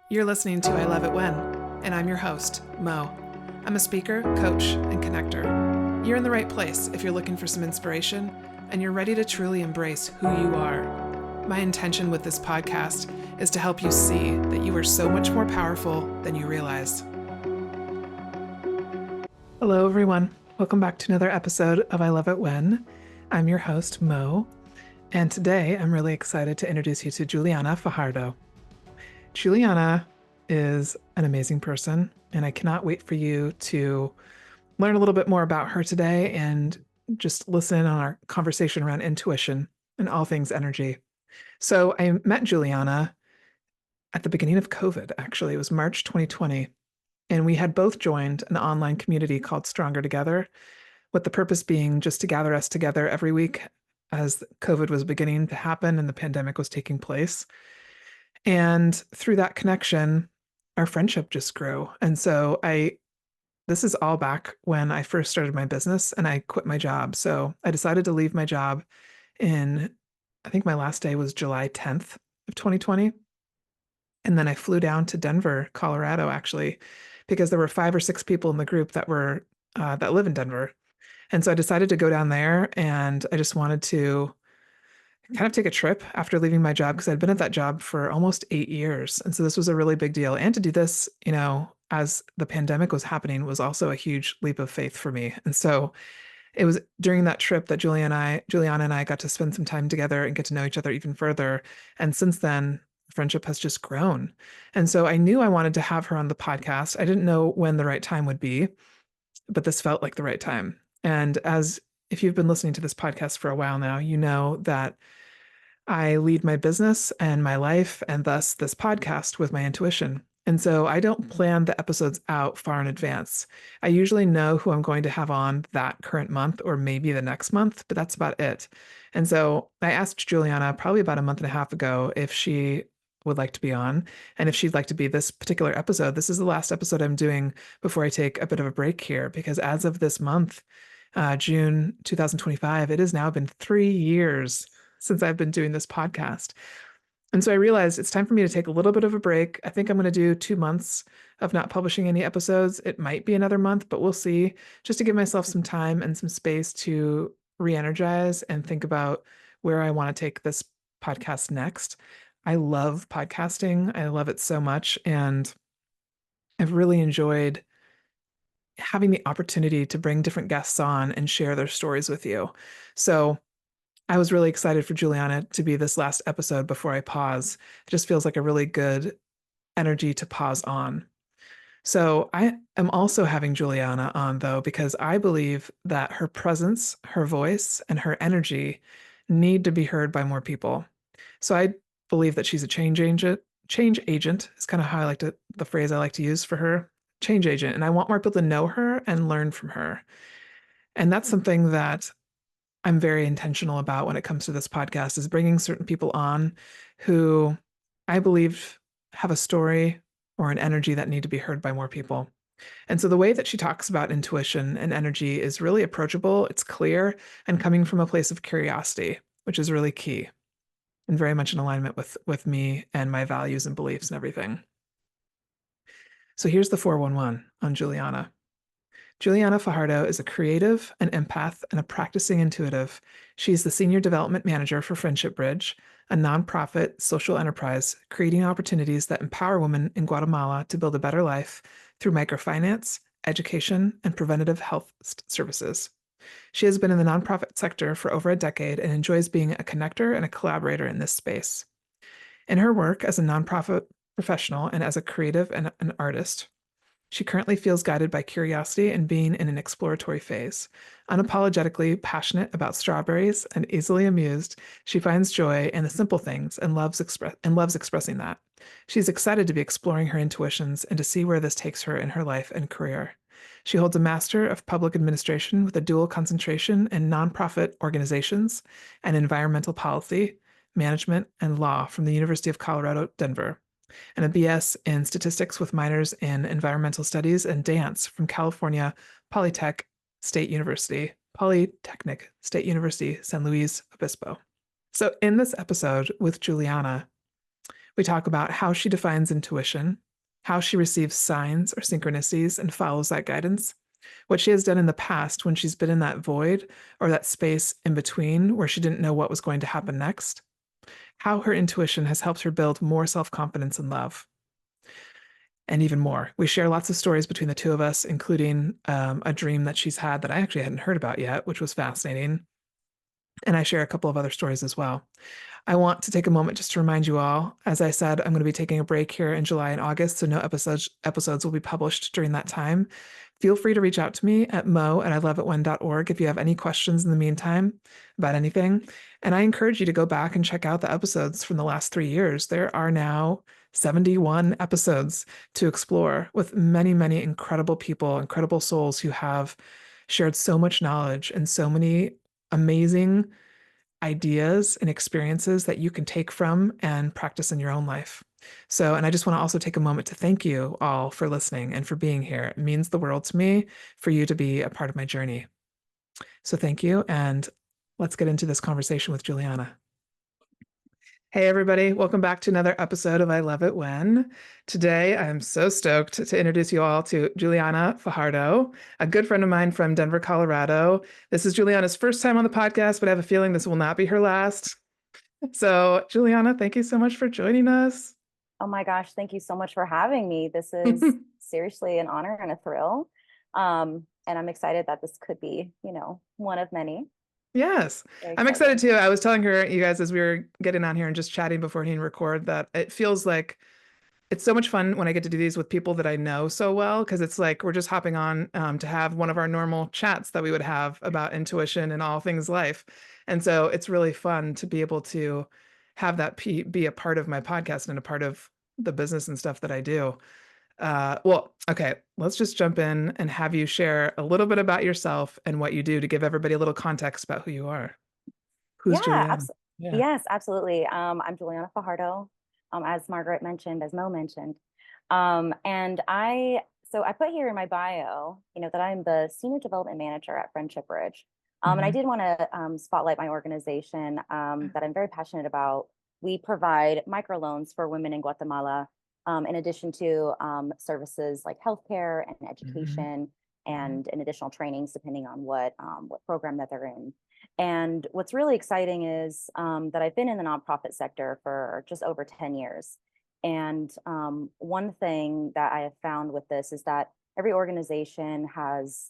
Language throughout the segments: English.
You're listening to I Love It When, and I'm your host, Mo. I'm a speaker, coach, and connector. You're in the right place if you're looking for some inspiration and you're ready to truly embrace who you are. My intention with this podcast is to help you see that you are so much more powerful than you realize. Hello, everyone. Welcome back to another episode of I Love It When. I'm your host, Mo, and today I'm really excited to introduce you to Juliana Fajardo. Juliana is an amazing person, and I cannot wait for you to learn a little bit more about her today and just listen on our conversation around intuition and all things energy. So I met Juliana at the beginning of COVID, actually. It was March 2020, and we had both joined an online community called Stronger Together, with the purpose being just to gather us together every week as COVID was beginning to happen and the pandemic was taking place. And through that connection, our friendship just grew. And so this is all back when I first started my business and I quit my job. So I decided to leave my job I think my last day was July 10th of 2020. And then I flew down to Denver, Colorado, actually, because there were 5 or 6 people in the group that live in Denver. And so I decided to go down there, and I just wanted to kind of take a trip after leaving my job because I'd been at that job for almost 8 years. And so this was a really big deal. And to do this, as the pandemic was happening was also a huge leap of faith for me. And so it was during that trip that Juliana and I got to spend some time together and get to know each other even further. And since then, friendship has just grown. And so I knew I wanted to have her on the podcast. I didn't know when the right time would be, but this felt like the right time. And if you've been listening to this podcast for a while now, you know that I lead my business and my life, and thus this podcast, with my intuition. And so I don't plan the episodes out far in advance. I usually know who I'm going to have on that current month or maybe the next month, but that's about it. And so I asked Juliana probably about a month and a half ago if she would like to be on and if she'd like to be this particular episode. This is the last episode I'm doing before I take a bit of a break here, because as of this month, June 2025, it has now been 3 years since I've been doing this podcast. And so I realized it's time for me to take a little bit of a break. I think I'm going to do 2 months of not publishing any episodes. It might be another month, but we'll see, just to give myself some time and some space to re-energize and think about where I want to take this podcast next. I love podcasting. I love it so much. And I've really enjoyed having the opportunity to bring different guests on and share their stories with you. So I was really excited for Juliana to be this last episode before I pause. It just feels like a really good energy to pause on. So I am also having Juliana on, though, because I believe that her presence, her voice, and her energy need to be heard by more people. So I believe that she's a change agent. Change agent is kind of how the phrase I like to use for her. Change agent. And I want more people to know her and learn from her. And that's something that I'm very intentional about when it comes to this podcast, is bringing certain people on who I believe have a story or an energy that need to be heard by more people. And so the way that she talks about intuition and energy is really approachable, it's clear, and coming from a place of curiosity, which is really key and very much in alignment with me and my values and beliefs and everything. So here's the 411 on Juliana. Juliana Fajardo is a creative, an empath, and a practicing intuitive. She's the Senior Development Manager for Friendship Bridge, a nonprofit social enterprise creating opportunities that empower women in Guatemala to build a better life through microfinance, education, and preventative health services. She has been in the nonprofit sector for over a decade and enjoys being a connector and a collaborator in this space. In her work as a nonprofit professional and as a creative and an artist, she currently feels guided by curiosity and being in an exploratory phase. Unapologetically passionate about strawberries and easily amused, she finds joy in the simple things and loves expressing that. She's excited to be exploring her intuitions and to see where this takes her in her life and career. She holds a Master of Public Administration with a dual concentration in nonprofit organizations and environmental policy, management, and law from the University of Colorado, Denver, and a BS in statistics with minors in environmental studies and dance from California Polytechnic State University, San Luis Obispo. So in this episode with Juliana, We talk about how she defines intuition, how she receives signs or synchronicities and follows that guidance, what she has done in the past when she's been in that void or that space in between where she didn't know what was going to happen next, how her intuition has helped her build more self confidence and love, and even more. We share lots of stories between the two of us, including a dream that she's had that I actually hadn't heard about yet, which was fascinating. And I share a couple of other stories as well. I want to take a moment just to remind you all, as I said, I'm going to be taking a break here in July and August, so no episodes will be published during that time. Feel free to reach out to me at mo@iloveitwhen.org if you have any questions in the meantime about anything. And I encourage you to go back and check out the episodes from the last 3 years. There are now 71 episodes to explore with many, many incredible people, incredible souls who have shared so much knowledge and so many amazing ideas and experiences that you can take from and practice in your own life. So, and I just want to also take a moment to thank you all for listening and for being here. It means the world to me for you to be a part of my journey. So, thank you. And let's get into this conversation with Juliana. Hey, everybody. Welcome back to another episode of I Love It When. Today, I'm so stoked to introduce you all to Juliana Fajardo, a good friend of mine from Denver, Colorado. This is Juliana's first time on the podcast, but I have a feeling this will not be her last. So, Juliana, thank you so much for joining us. Oh my gosh, thank you so much for having me. This is seriously an honor and a thrill. And I'm excited that this could be, one of many. Yes, I'm excited too. I was telling her, you guys, as we were getting on here and just chatting before hitting record, that it feels like it's so much fun when I get to do these with people that I know so well, because it's like we're just hopping on to have one of our normal chats that we would have about intuition and all things life. And so it's really fun to be able to have that be a part of my podcast and a part of the business and stuff that I do. Well, okay, let's just jump in and have you share a little bit about yourself and what you do to give everybody a little context about who you are. Who's Juliana? Yeah. Yes, absolutely. I'm Juliana Fajardo, as Margaret mentioned, as Mo mentioned. So I put here in my bio, that I'm the Senior Development Manager at Friendship Bridge. And I did want to spotlight my organization that I'm very passionate about. We provide microloans for women in Guatemala, in addition to services like healthcare and education and additional trainings, depending on what program that they're in. And what's really exciting is that I've been in the nonprofit sector for just over 10 years. And one thing that I have found with this is that every organization has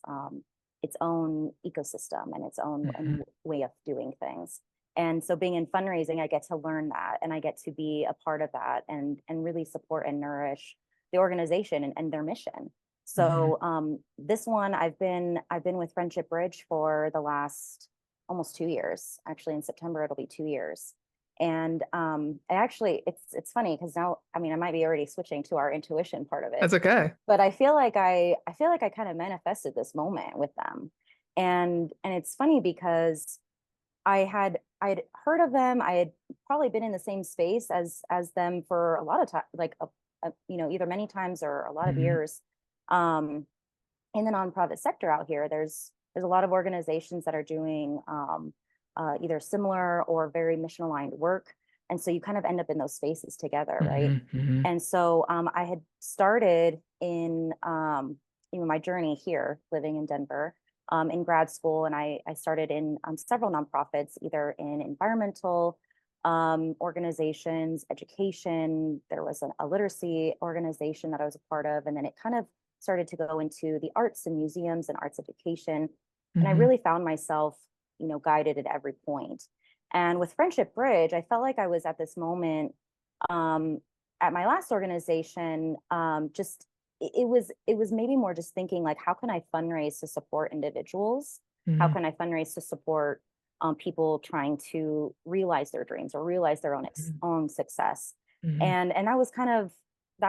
its own ecosystem and its own way of doing things. And so being in fundraising, I get to learn that and I get to be a part of that and really support and nourish the organization and their mission. So this one, I've been with Friendship Bridge for the last almost 2 years. Actually, in September, it'll be 2 years. And it's funny because now, I might be already switching to our intuition part of it. That's okay. But I feel like I kind of manifested this moment with them. And it's funny because I'd heard of them. I had probably been in the same space as them for a lot of time, like either many times or a lot of years. In the nonprofit sector out here, there's a lot of organizations that are doing either similar or very mission aligned work, and so you kind of end up in those spaces together, right? And so I had started in my journey here, living in Denver. In grad school, and I started in several nonprofits, either in environmental organizations, education. There was a literacy organization that I was a part of, and then it kind of started to go into the arts and museums and arts education. And I really found myself, guided at every point. And with Friendship Bridge, I felt like I was at this moment at my last organization, it was maybe more just thinking like, how can I fundraise to support individuals? How can I fundraise to support people trying to realize their dreams or realize their own success? And that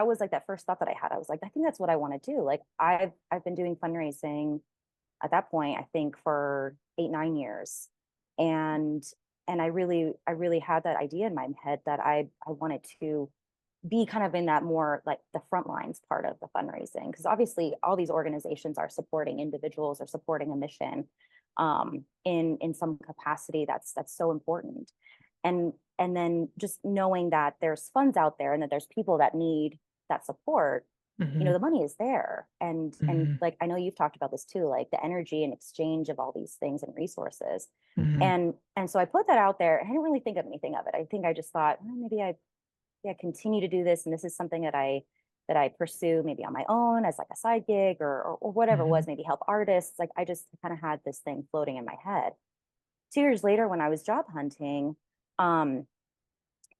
was like that first thought that I had. I was like, I think that's what I want to do. Like I've been doing fundraising at that point, I think for 8-9 years. And I really had that idea in my head that I wanted to be kind of in that more like the front lines part of the fundraising, because obviously all these organizations are supporting individuals or supporting a mission in some capacity that's so important. and then just knowing that there's funds out there and that there's people that need that support, Hmm. the money is there. And Hmm. like, I know you've talked about this too, like the energy and exchange of all these things and resources. Hmm. And so I put that out there. I didn't really think of anything of it. I think I just thought, well, maybe I continue to do this, and this is something that I pursue maybe on my own as like a side gig, or whatever it Hmm. was, maybe help artists. Like, I just kind of had this thing floating in my head. 2 years later, when I was job hunting, um,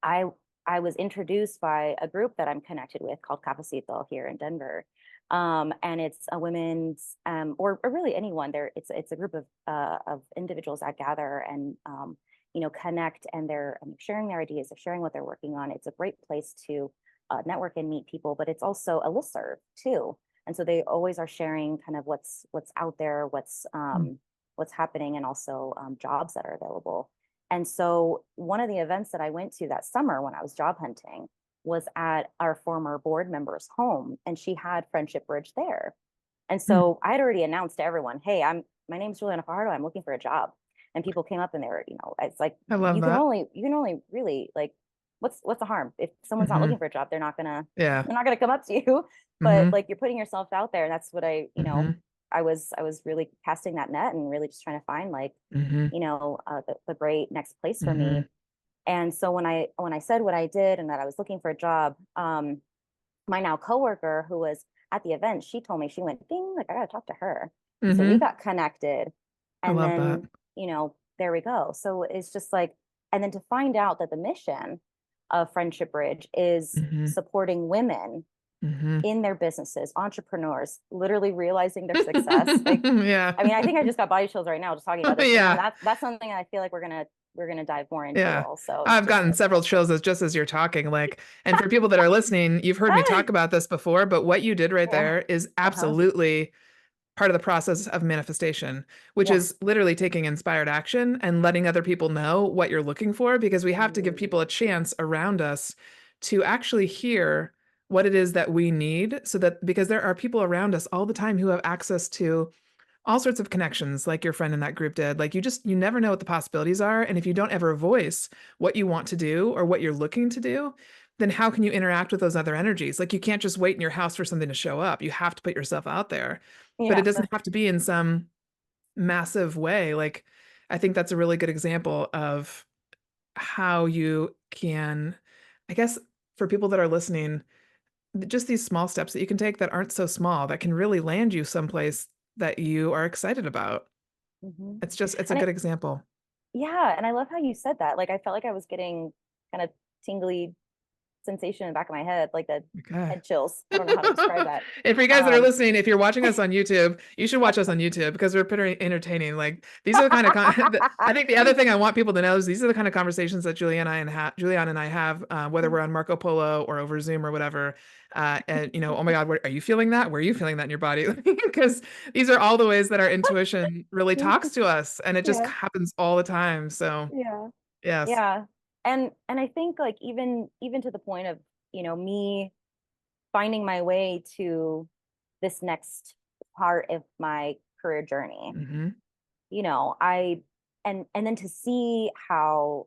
I I was introduced by a group that I'm connected with called Cafecito here in Denver. And it's a women's, or really anyone there. It's a group of individuals that gather and connect, and they're sharing their ideas, they're sharing what they're working on. It's a great place to network and meet people, but it's also a listserv too. And so they always are sharing kind of what's out there, what's happening, and also jobs that are available. And so one of the events that I went to that summer when I was job hunting was at our former board member's home, and she had Friendship Bridge there. And so I had already announced to everyone, "Hey, my name's Juliana Fajardo. I'm looking for a job." And people came up and they were, it's like, I love that. you can only really, like, what's the harm? If someone's not Hmm. looking for a job, Yeah. they're not gonna come up to you. But Hmm. like, you're putting yourself out there, and that's what Hmm. I was really casting that net and really just trying to find, like, Hmm. the great next place for Hmm. me. And so when I said what I did and that I was looking for a job, my now coworker who was at the event, she told me, she went, ding, like, I gotta talk to her. And so we Hmm. got connected, I and love that. then, there we go. So it's just like, and then to find out that the mission of Friendship Bridge is Hmm. supporting women Hmm. in their businesses, entrepreneurs, literally realizing their success. Like, Yeah. I mean, I think I just got body chills right now just talking about this, and Yeah. that's something I feel like we're gonna dive more into Yeah. also, I've just gotten as several as chills just as you're talking. Like, and for people that are listening, you've heard me talk about this before, but what you did right yeah. there is Uh-huh. absolutely part of the process of manifestation, which Yeah. is literally taking inspired action and letting other people know what you're looking for, because we have to give people Mm, a chance around us to actually hear what it is that we need, so that because there are people around us all the time who have access to all sorts of connections like your friend in that group did. Like, you never know what the possibilities are, and if you don't ever voice what you want to do or what you're looking to do, then how can you interact with those other energies? Like, you can't just wait in your house for something to show up. You have to put yourself out there, but it yeah. doesn't have to be in some massive way. Like, I think that's a really good example of how you can, I guess, for people that are listening, just these small steps that you can take that aren't so small, that can really land you someplace that you are excited about. Hmm. It's a And good example. yeah, and I love how you said that. Like, I felt like I was getting kind of tingly sensation in the back of my head, like the Okay. head chills. I don't know how to describe that. And for you guys that are Um, listening, if you're watching us on YouTube, you should watch us on YouTube because we're pretty entertaining. Like, these are the kind of I think the other thing I want people to know is these are the kind of conversations that Juliana and I have, whether we're on Marco Polo or over Zoom or whatever. And oh my God, are you feeling that? Where are you feeling that in your body? Because these are all the ways that our intuition really talks to us, and it just yeah, happens all the time. So yeah, yes. yeah. And I think, like, even to the point of, me finding my way to this next part of my career journey. Hmm. I and then to see how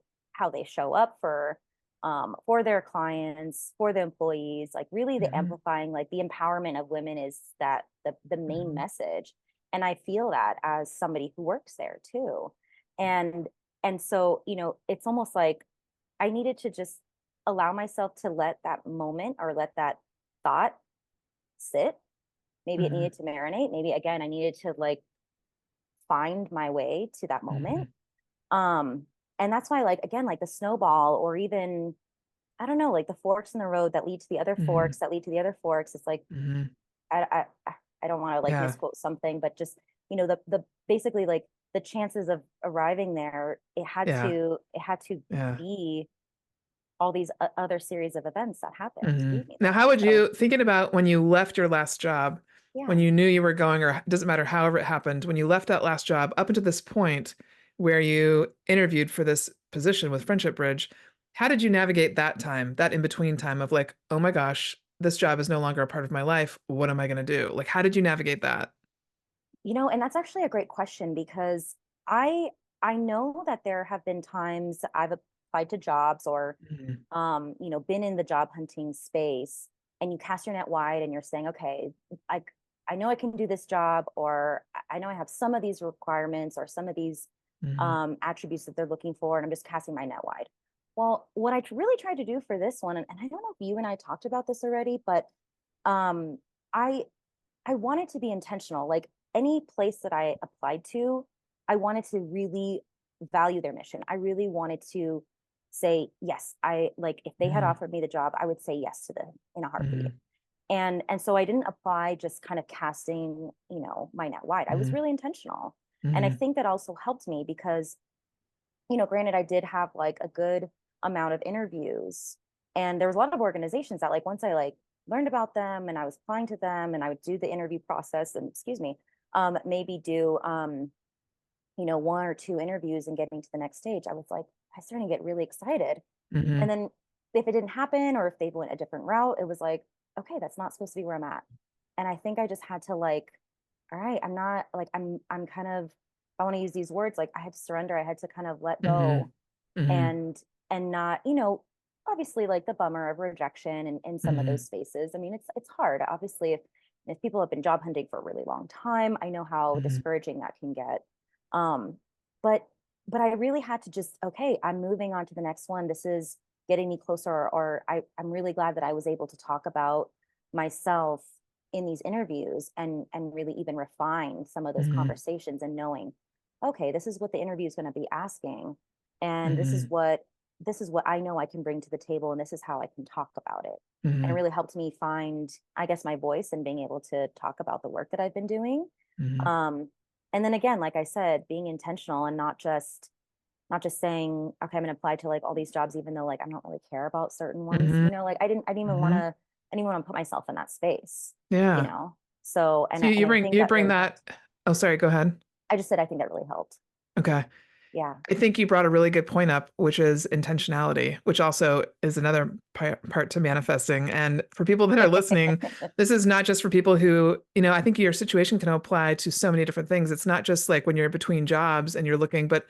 they show up for their clients, for the employees, like, really the Hmm. amplifying, like, the empowerment of women is that the main Hmm. message. And I feel that as somebody who works there too. And and so, it's almost like I needed to just allow myself to let that moment, or let that thought sit. Maybe it Hmm. needed to marinate. Maybe, again, I needed to, like, find my way to that moment. Hmm. Um, and that's why, like, again, like the snowball, or even, I don't know, like the forks in the road that lead to the other Hmm. forks that lead to the other forks. It's like, Hmm. I don't want to, like, Yeah. misquote something, but just, the basically, like, the chances of arriving there, Yeah. it had to Yeah. be all these other series of events that happened to Hmm. lead me Now, there. how would So you, thinking about when you left your last job, when yeah. you knew you were going, or it doesn't matter, however it happened, when you left that last job up until this point where you interviewed for this position with Friendship Bridge, how did you navigate that time, that in between time of like, oh my gosh, this job is no longer a part of my life. What am I going to do? Like, how did you navigate that? And that's actually a great question, because I I know that there have been times applied to jobs or Mhm. been in the job hunting space, and you cast your net wide and you're saying, okay, I I know I can do this job, or I know I have some of these requirements or some of these Mhm. attributes that they're looking for, and I'm just casting my net wide. Well, what I really tried to do for this one, and I don't know if you and I talked about this already, but um, I I wanted to be intentional. Like any place that I applied to, I wanted to really value their mission. I really wanted to say, yes, I like if they had Mhm. offered me the job, I would say yes to them in a heartbeat. Mhm. And so I didn't apply just kind of casting, my net wide. I was Mhm. really intentional. And I Mhm. think that also helped me because, granted, I did have like a good amount of interviews. And there was a lot of organizations that like once I like learned about them and I was applying to them and I would do the interview process and excuse me, maybe do one or two interviews and getting to the next stage, I was like, I started to get really excited. And Mhm. then if it didn't happen or if they went a different route, it was like, okay, that's not supposed to be where I'm at. And I think I just had to like, all right, I'm not like I'm kind of, if I want to use these words, like I had to surrender. I had to kind of let go Mhm. Mhm. and not, obviously like the bummer of rejection and in some of those Mhm. spaces. I mean, it's hard. Obviously, if people have been job hunting for a really long time, I know how Mhm. discouraging that can get. Um, but I really had to just, okay, I'm moving on to the next one. This is getting me closer, or I'm really glad that I was able to talk about myself in these interviews and really even refine some of those Mhm. conversations and knowing, okay, this is what the interview is going to be asking, and Mhm. this is what I know I can bring to the table, and this is how I can talk about it. And it Mhm. really helped me find, I guess, my voice and being able to talk about the work that I've been doing. Mhm. Um, and then again, like I said, being intentional and not just saying, okay, I'm gonna apply to like all these jobs, even though like I don't really care about certain ones. Mhm. Like I didn't even Mhm. wanna I didn't want to put myself in that space, you Yeah. know. So So you and I bring think you that bring really that. helped. Oh, sorry. Go ahead. I just said I think that really helped. Okay. Yeah. I think you brought a really good point up, which is intentionality, which also is another part to manifesting. And for people that are listening, this is not just for people who, I think your situation can apply to so many different things. It's not just like when you're between jobs and you're looking, but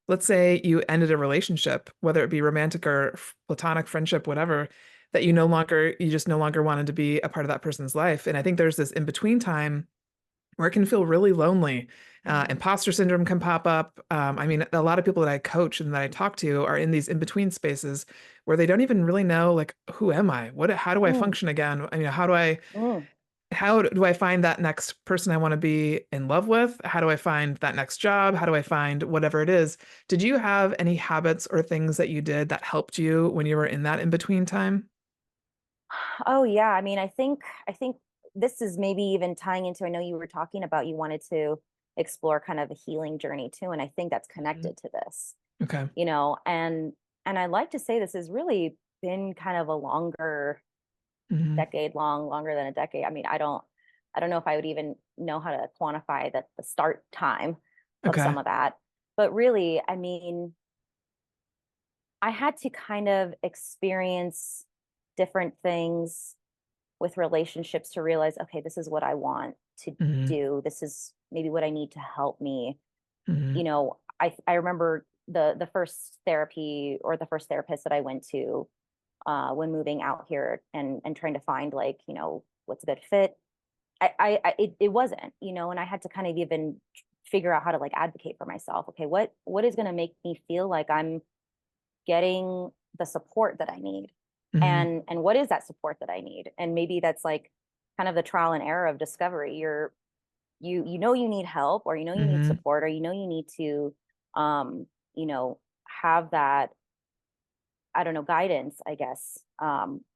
let's say you ended a relationship, whether it be romantic or platonic friendship, whatever, that you just no longer wanted to be a part of that person's life. And I think there's this in between time where it can feel really lonely. Mhm. Imposter syndrome can pop up. I mean, a lot of people that I coach and that I talk to are in these in between spaces where they don't even really know, like, who am I? How do I Mm, function again? I mean, mm. how do I find that next person I want to be in love with? How do I find that next job? How do I find whatever it is? Did you have any habits or things that you did that helped you when you were in that in between time? Oh yeah. I mean, I think this is maybe even tying into, I know you were talking about you wanted to explore kind of a healing journey too. And I think that's Mhm. connected to this, Okay. and I like to say this has really been kind of a longer Hmm. decade long, longer than a decade. I mean, I don't know if I would even know how to quantify the start time of Okay. some of that. But really, I mean, I had to kind of experience different things with relationships to realize, okay, this is what I want to Hmm. do. This is maybe what I need to help me. Hmm. I remember the first therapy or the first therapist that I went to when moving out here and trying to find like, what's a good fit. It wasn't, and I had to kind of even figure out how to like advocate for myself. Okay, what is going to make me feel like I'm getting the support that I need, Hmm. and what is that support that I need? And maybe that's like kind of the trial and error of discovery. You need help, or you need Hmm. support, or you need to um you know have that, I don't know, guidance, I guess,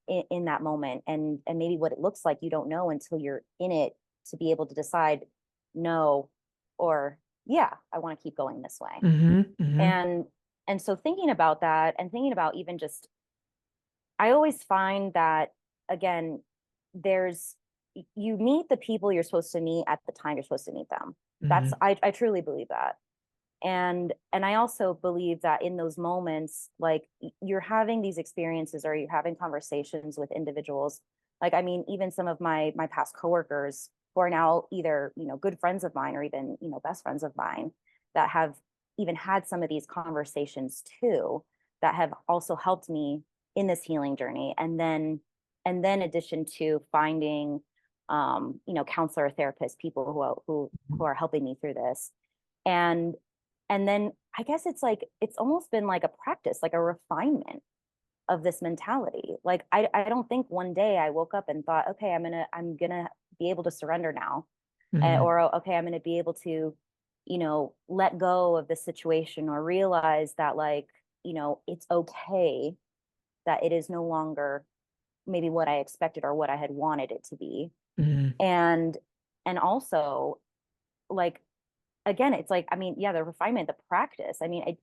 in that moment. And maybe what it looks like, you don't know until you're in it to be able to decide no, or yeah, I want to keep going this way. Hmm. Hmm. And so thinking about that and thinking about even just, I always find that again, there's you meet the people you're supposed to meet at the time you're supposed to meet them. That's, Hmm. I truly believe that. And I also believe that in those moments, like you're having these experiences or you're having conversations with individuals, like, I mean, even some of my past coworkers who are now either, good friends of mine or even, best friends of mine, that have even had some of these conversations too. that have also helped me in this healing journey. And then addition to finding, counselor, therapist, people who are helping me through this. And, and then I guess it's almost been like a practice, like a refinement of this mentality. Like, I don't think one day I woke up and thought, okay, I'm gonna be able to surrender now. Mm-hmm. Or, okay, I'm gonna be able to, let go of this situation, or realize that, like, it's okay, that it is no longer maybe what I expected or what I had wanted it to be. Mm-hmm. And also, like, again, it's like, I mean, yeah, the refinement, the practice. I mean,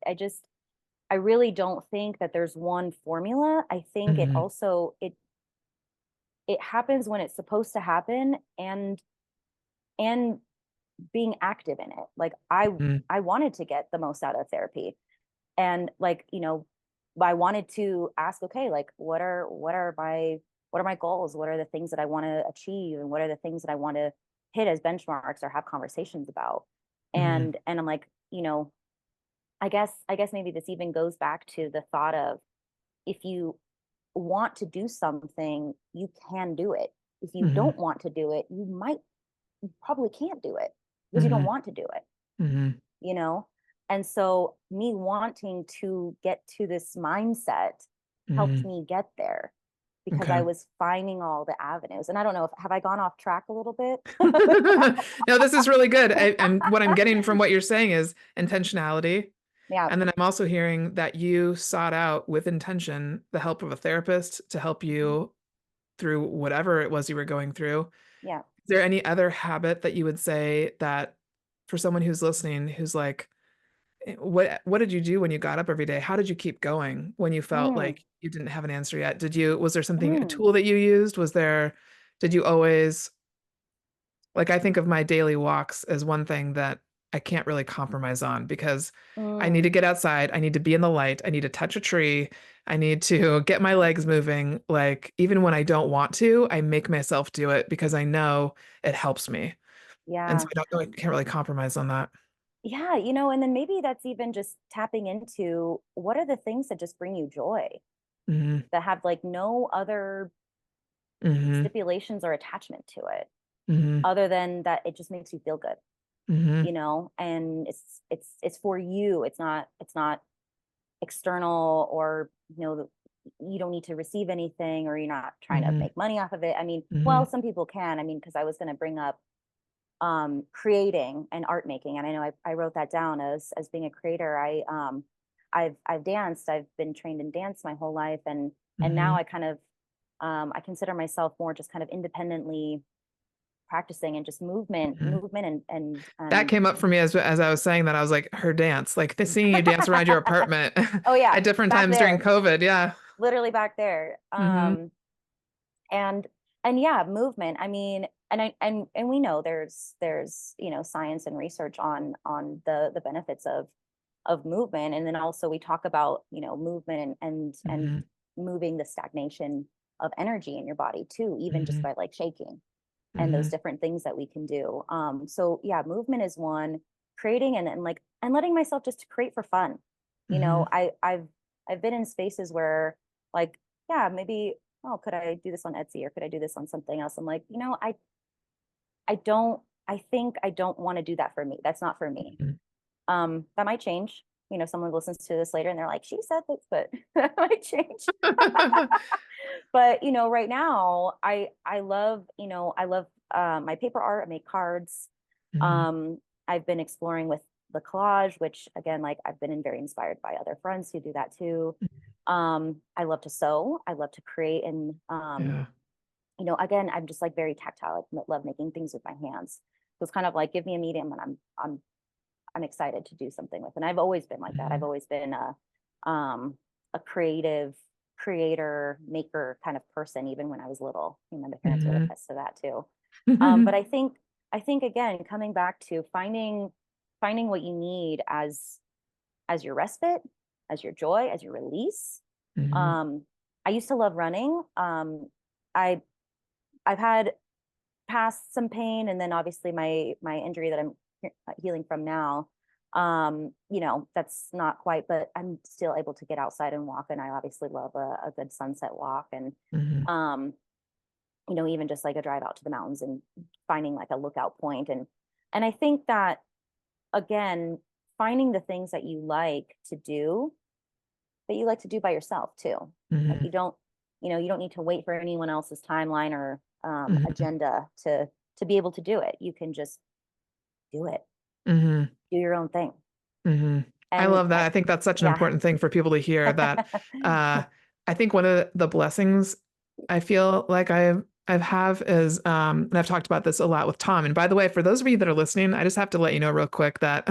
I really don't think that there's one formula. I think it Mm-hmm. also it happens when it's supposed to happen, and being active in it. Like, I wanted to get the most out of therapy, and, like, I wanted to ask, okay, like, what are my goals? What are the things that I want to achieve, and what are the things that I want to hit as benchmarks or have conversations about? Mm-hmm. And I'm like, I guess maybe this even goes back to the thought of, if you want to do something, you can do it. If you Mm-hmm. don't want to do it, you probably can't do it because you don't Mm-hmm. want to do it, Mm-hmm. you know? And so me wanting to get to this mindset helped Mm-hmm. me get there, because I Okay. was finding all the avenues. And I don't know, if have I gone off track a little bit? No, this is really good. And what I'm getting from what you're saying is intentionality. Yeah. And then I'm also hearing that you sought out with intention the help of a therapist to help you through whatever it was you were going through. Yeah. Is there any other habit that you would say that for someone who's listening, who's like, what did you do when you got up every day? How did you keep going when you felt Mm, like you didn't have an answer yet? Was there something, a mm, tool that you used? Did you always, like, I think of my daily walks as one thing that I can't really compromise on because I need to mm. get outside. I need to be in the light. I need to touch a tree. I need to get my legs moving. Like, even when I don't want to, I make myself do it because I know it helps me. And so Yeah. I can't really compromise on that. Yeah. And then maybe that's even just tapping into, what are the things that just bring you joy, Hmm. that have, like, no other Hmm. stipulations or attachment to it, Hmm. other than that it just makes you feel good, Hmm. and it's for you. It's not external, or, you don't need to receive anything, or you're not trying to Hmm. make money off of it. I mean, well, Hmm. some people can. I mean, because I was going to bring up creating and art making, and I know I wrote that down as being a creator. I've danced. I've been trained in dance my whole life, and now Hmm. I kind of, I consider myself more just kind of independently practicing, and just movement Hmm. movement and That came up for me as I was saying that. I was like, her dance, like seeing you dance around your apartment oh yeah, at different back times during there, COVID. Yeah. literally back there. Hmm. And yeah, movement. I mean, and we know there's science and research on the benefits of movement. And then also we talk about, movement, and Hmm. moving the stagnation of energy in your body too, even just Hmm. by, like, shaking, and those Hmm. different things that we can do. So yeah, movement is one. Creating, and letting myself just to create for fun. Hmm. I've been in spaces where, like, yeah, maybe, oh, could I do this on Etsy, or could I do this on something else? I'm like, I think I don't want to do that for me. That's not for me. That might change. Someone listens to this later and they're like, she said this, but that might change. But right now, I love my paper art. I make cards. Hmm. I've been exploring with the collage, which, again, like, I've been very inspired by other friends who do that too. I love to sew. I love to create, and Yeah. again, I'm just, like, very tactile. I love making things with my hands. So it's kind of like, give me a medium, and I'm excited to do something with. And I've always been like that. I've Hmm. always been a creative creator, maker kind of person, even when I was little. My parents would Hmm. attest to that too. But Hmm. I think, again, coming back to finding what you need as your respite, as your joy, as your release. Hmm. Um, I used to love running. I I've had past some pain, and then obviously my injury that I'm healing from now. That's not quite, but I'm still able to get outside and walk. And I obviously love a good sunset walk. And, Hmm. um, even just like a drive out to the mountains and finding like a lookout point. And I think that, again, finding the things that you like to do by yourself too. Like Hmm. you don't need to wait for anyone else's timeline or Hmm. agenda to be able to do it. You can just do it, Hmm. do your own thing. Hmm. I And love that. I think that's such an yeah. important thing for people to hear that uh, I think one of the blessings I feel like I've have is and I've talked about this a lot with Tom. And by the way, for those of you that are listening, I just have to let you know real quick that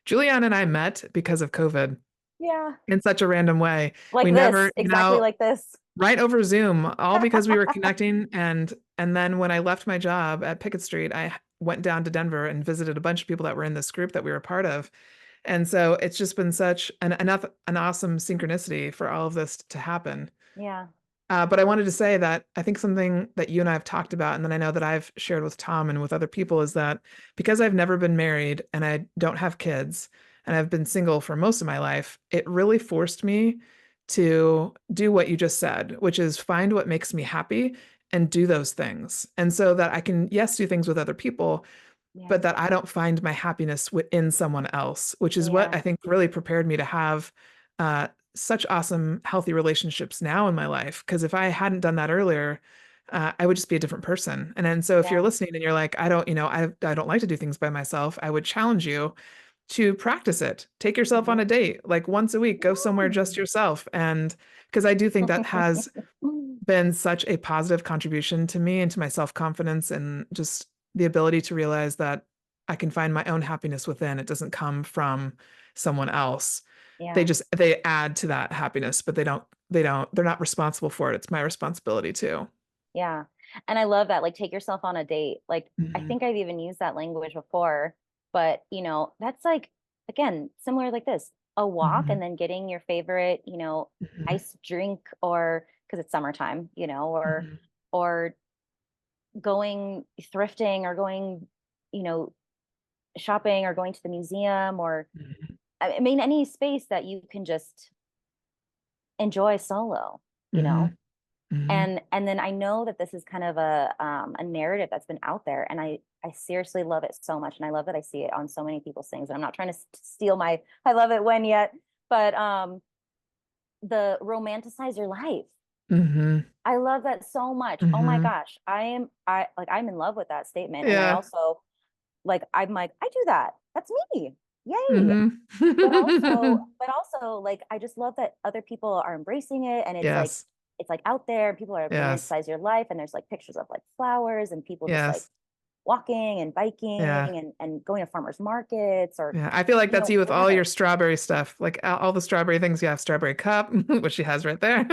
Julianne and I met because of COVID Yeah. in such a random way. Like We never, this, exactly like this. right over Zoom, all because we were connecting. And then when I left my job at Pickett Street, I went down to Denver and visited a bunch of people that were in this group that we were a part of. And so it's just been such an awesome synchronicity for all of this to happen. Yeah. But I wanted to say that I think something that you and I have talked about, and then I know that I've shared with Tom and with other people, is that because I've never been married and I don't have kids and I've been single for most of my life, it really forced me to do what you just said, which is find what makes me happy and do those things. And so that I can, yes, do things with other people, Yeah. but that I don't find my happiness within someone else, which is what Yeah. I think really prepared me to have uh, such awesome, healthy relationships now in my life. Because if I hadn't done that earlier, I would just be a different person. And then so if you're Yeah. listening and you're like, I don't like to do things by myself, I would challenge you to practice it. Take yourself on Hmm. a date, like once a week, go somewhere just yourself. And because I do think that has been such a positive contribution to me and to my self-confidence and just the ability to realize that I can find my own happiness within. It doesn't come from someone else. Yeah. They add to that happiness, but they're not responsible for it. It's my responsibility too. Yeah. And I love that. Like, take yourself on a date. Like, I Hmm. think I've even used that language before, but that's like, again, similar like this, a walk Hmm. and then getting your favorite, Hmm. ice drink or because it's summertime, Hmm. or going thrifting or going, you know, shopping or going to the museum or, I mean, any space that you can just enjoy solo, you Hmm. know? Hmm. And then I know that this is kind of a narrative that's been out there, and I seriously love it so much, and I love that I see it on so many people's things. And I'm not trying to steal my I love it when yet, but the romanticize your life. Hmm. I love that so much. Oh my Hmm. gosh, I'm in love with that statement, and I Yeah. also I'm like I do that. That's me. Yay. Hmm. But also like I just love that other people are embracing it, and Yes. it's like out there, people are Yes. romanticize your life, and there's like pictures of like flowers and people just like Yes. walking and biking Yeah. and going to farmers markets or Yeah, I feel like that's you with all your whatever. strawberry stuff, like all the strawberry things. You have strawberry cup, which she has right there.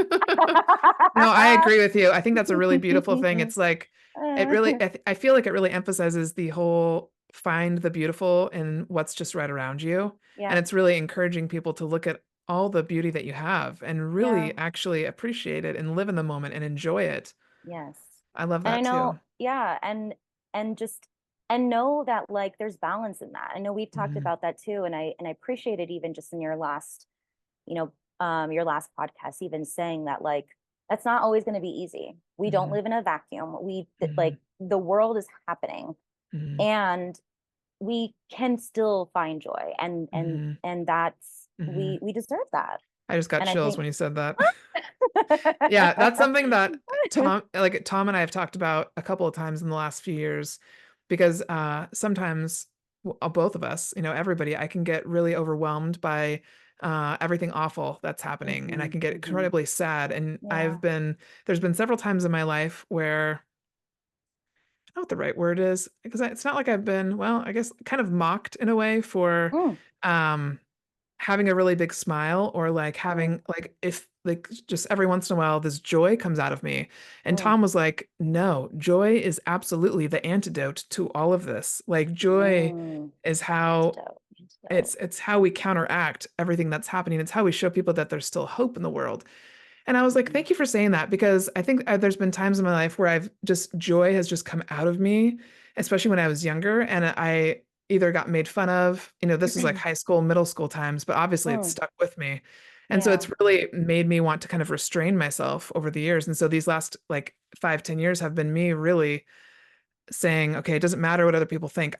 No, I agree with you. I think that's a really beautiful thing. It's like I feel like it really emphasizes the whole find the beautiful in what's just right around you. And Yeah. it's really encouraging people to look at all the beauty that you have and Yeah. really actually appreciate it and live in the moment and enjoy it. Yes. I love And I that too. know, yeah, and just and know that like there's balance in that. I know we've talked Mhm. about that too, and I appreciate it even just in your last podcast, even saying that like that's not always going to be easy. We don't Mhm. live in a vacuum. Mhm. Like the world is happening, Mhm. and we can still find joy, Mhm. and that's Mhm. we deserve that. I just got And I chills think when you said that. Yeah, that's something that Tom and I have talked about a couple of times in the last few years because sometimes both of us, everybody, I can get really overwhelmed by everything awful that's happening and I Mhm, can get mhm. incredibly sad. And Yeah. there's been several times in my life where I don't know what the right word is because it's not like I've been, well, I guess kind of mocked in a way for Mm, um having a really big smile or like mm, having like if like just every once in a while this joy comes out of me. And mm, Tom was like, "No, joy is absolutely the antidote to all of this. Like joy mm. is how Antidote, antidote. it's how we counteract everything that's happening. It's how we show people that there's still hope in the world." And I was like, Mhm. "Thank you for saying that because I think there's been times in my life where I've just joy has just come out of me, especially when I was younger and either got made fun of, this is like high school, middle school times, but obviously it's Mm, stuck with me. And so yeah. it's really made me want to kind of restrain myself over the years. And so these last like 5, 10 years have been me really saying, okay, it doesn't matter what other people think.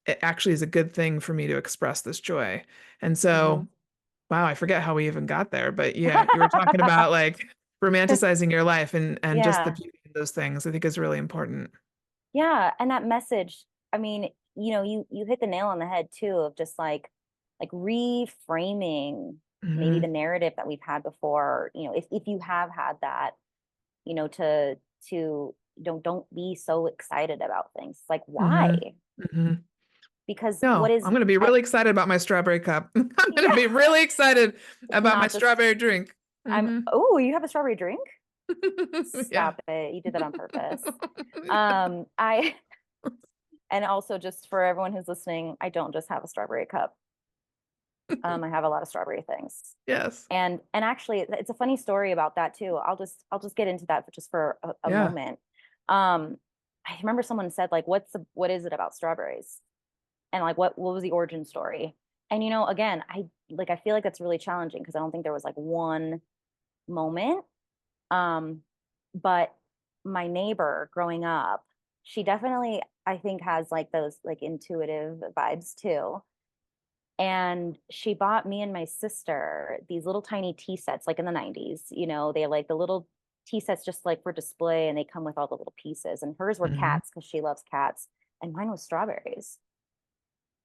It actually is a good thing for me to express this joy. And Hmm. so, wow, I forget how we even got there, but yeah, you were talking about like romanticizing your life and just the Yeah. beauty of those things, I think is really important. Yeah. And that message, I mean, you hit the nail on the head too, of just like reframing maybe Hmm. the narrative that we've had before, if you have had that, to don't be so excited about things. Like, Hmm. why? Hmm. Because what No, is I'm going to be I really excited about my strawberry cup. I'm going to yeah, be really excited it's about my not just strawberry drink. I'm Hmm. oh, you have a strawberry drink? Yeah. Stop it. You did that on purpose. I and also just for everyone who's listening, I don't just have a strawberry cup. I have a lot of strawberry things. Yes. And actually it's a funny story about that too. I'll just get into that for just for a Yeah. moment. I remember someone said like what is it about strawberries? And like what was the origin story? And again, I feel like that's really challenging because I don't think there was like one moment. Um, but my neighbor growing up, she definitely I think has like those like intuitive vibes too. And she bought me and my sister these little tiny tea sets, like in the 90s. They like the little tea sets just like for display, and they come with all the little pieces. And hers were Hmm. cats because she loves cats, and mine was strawberries.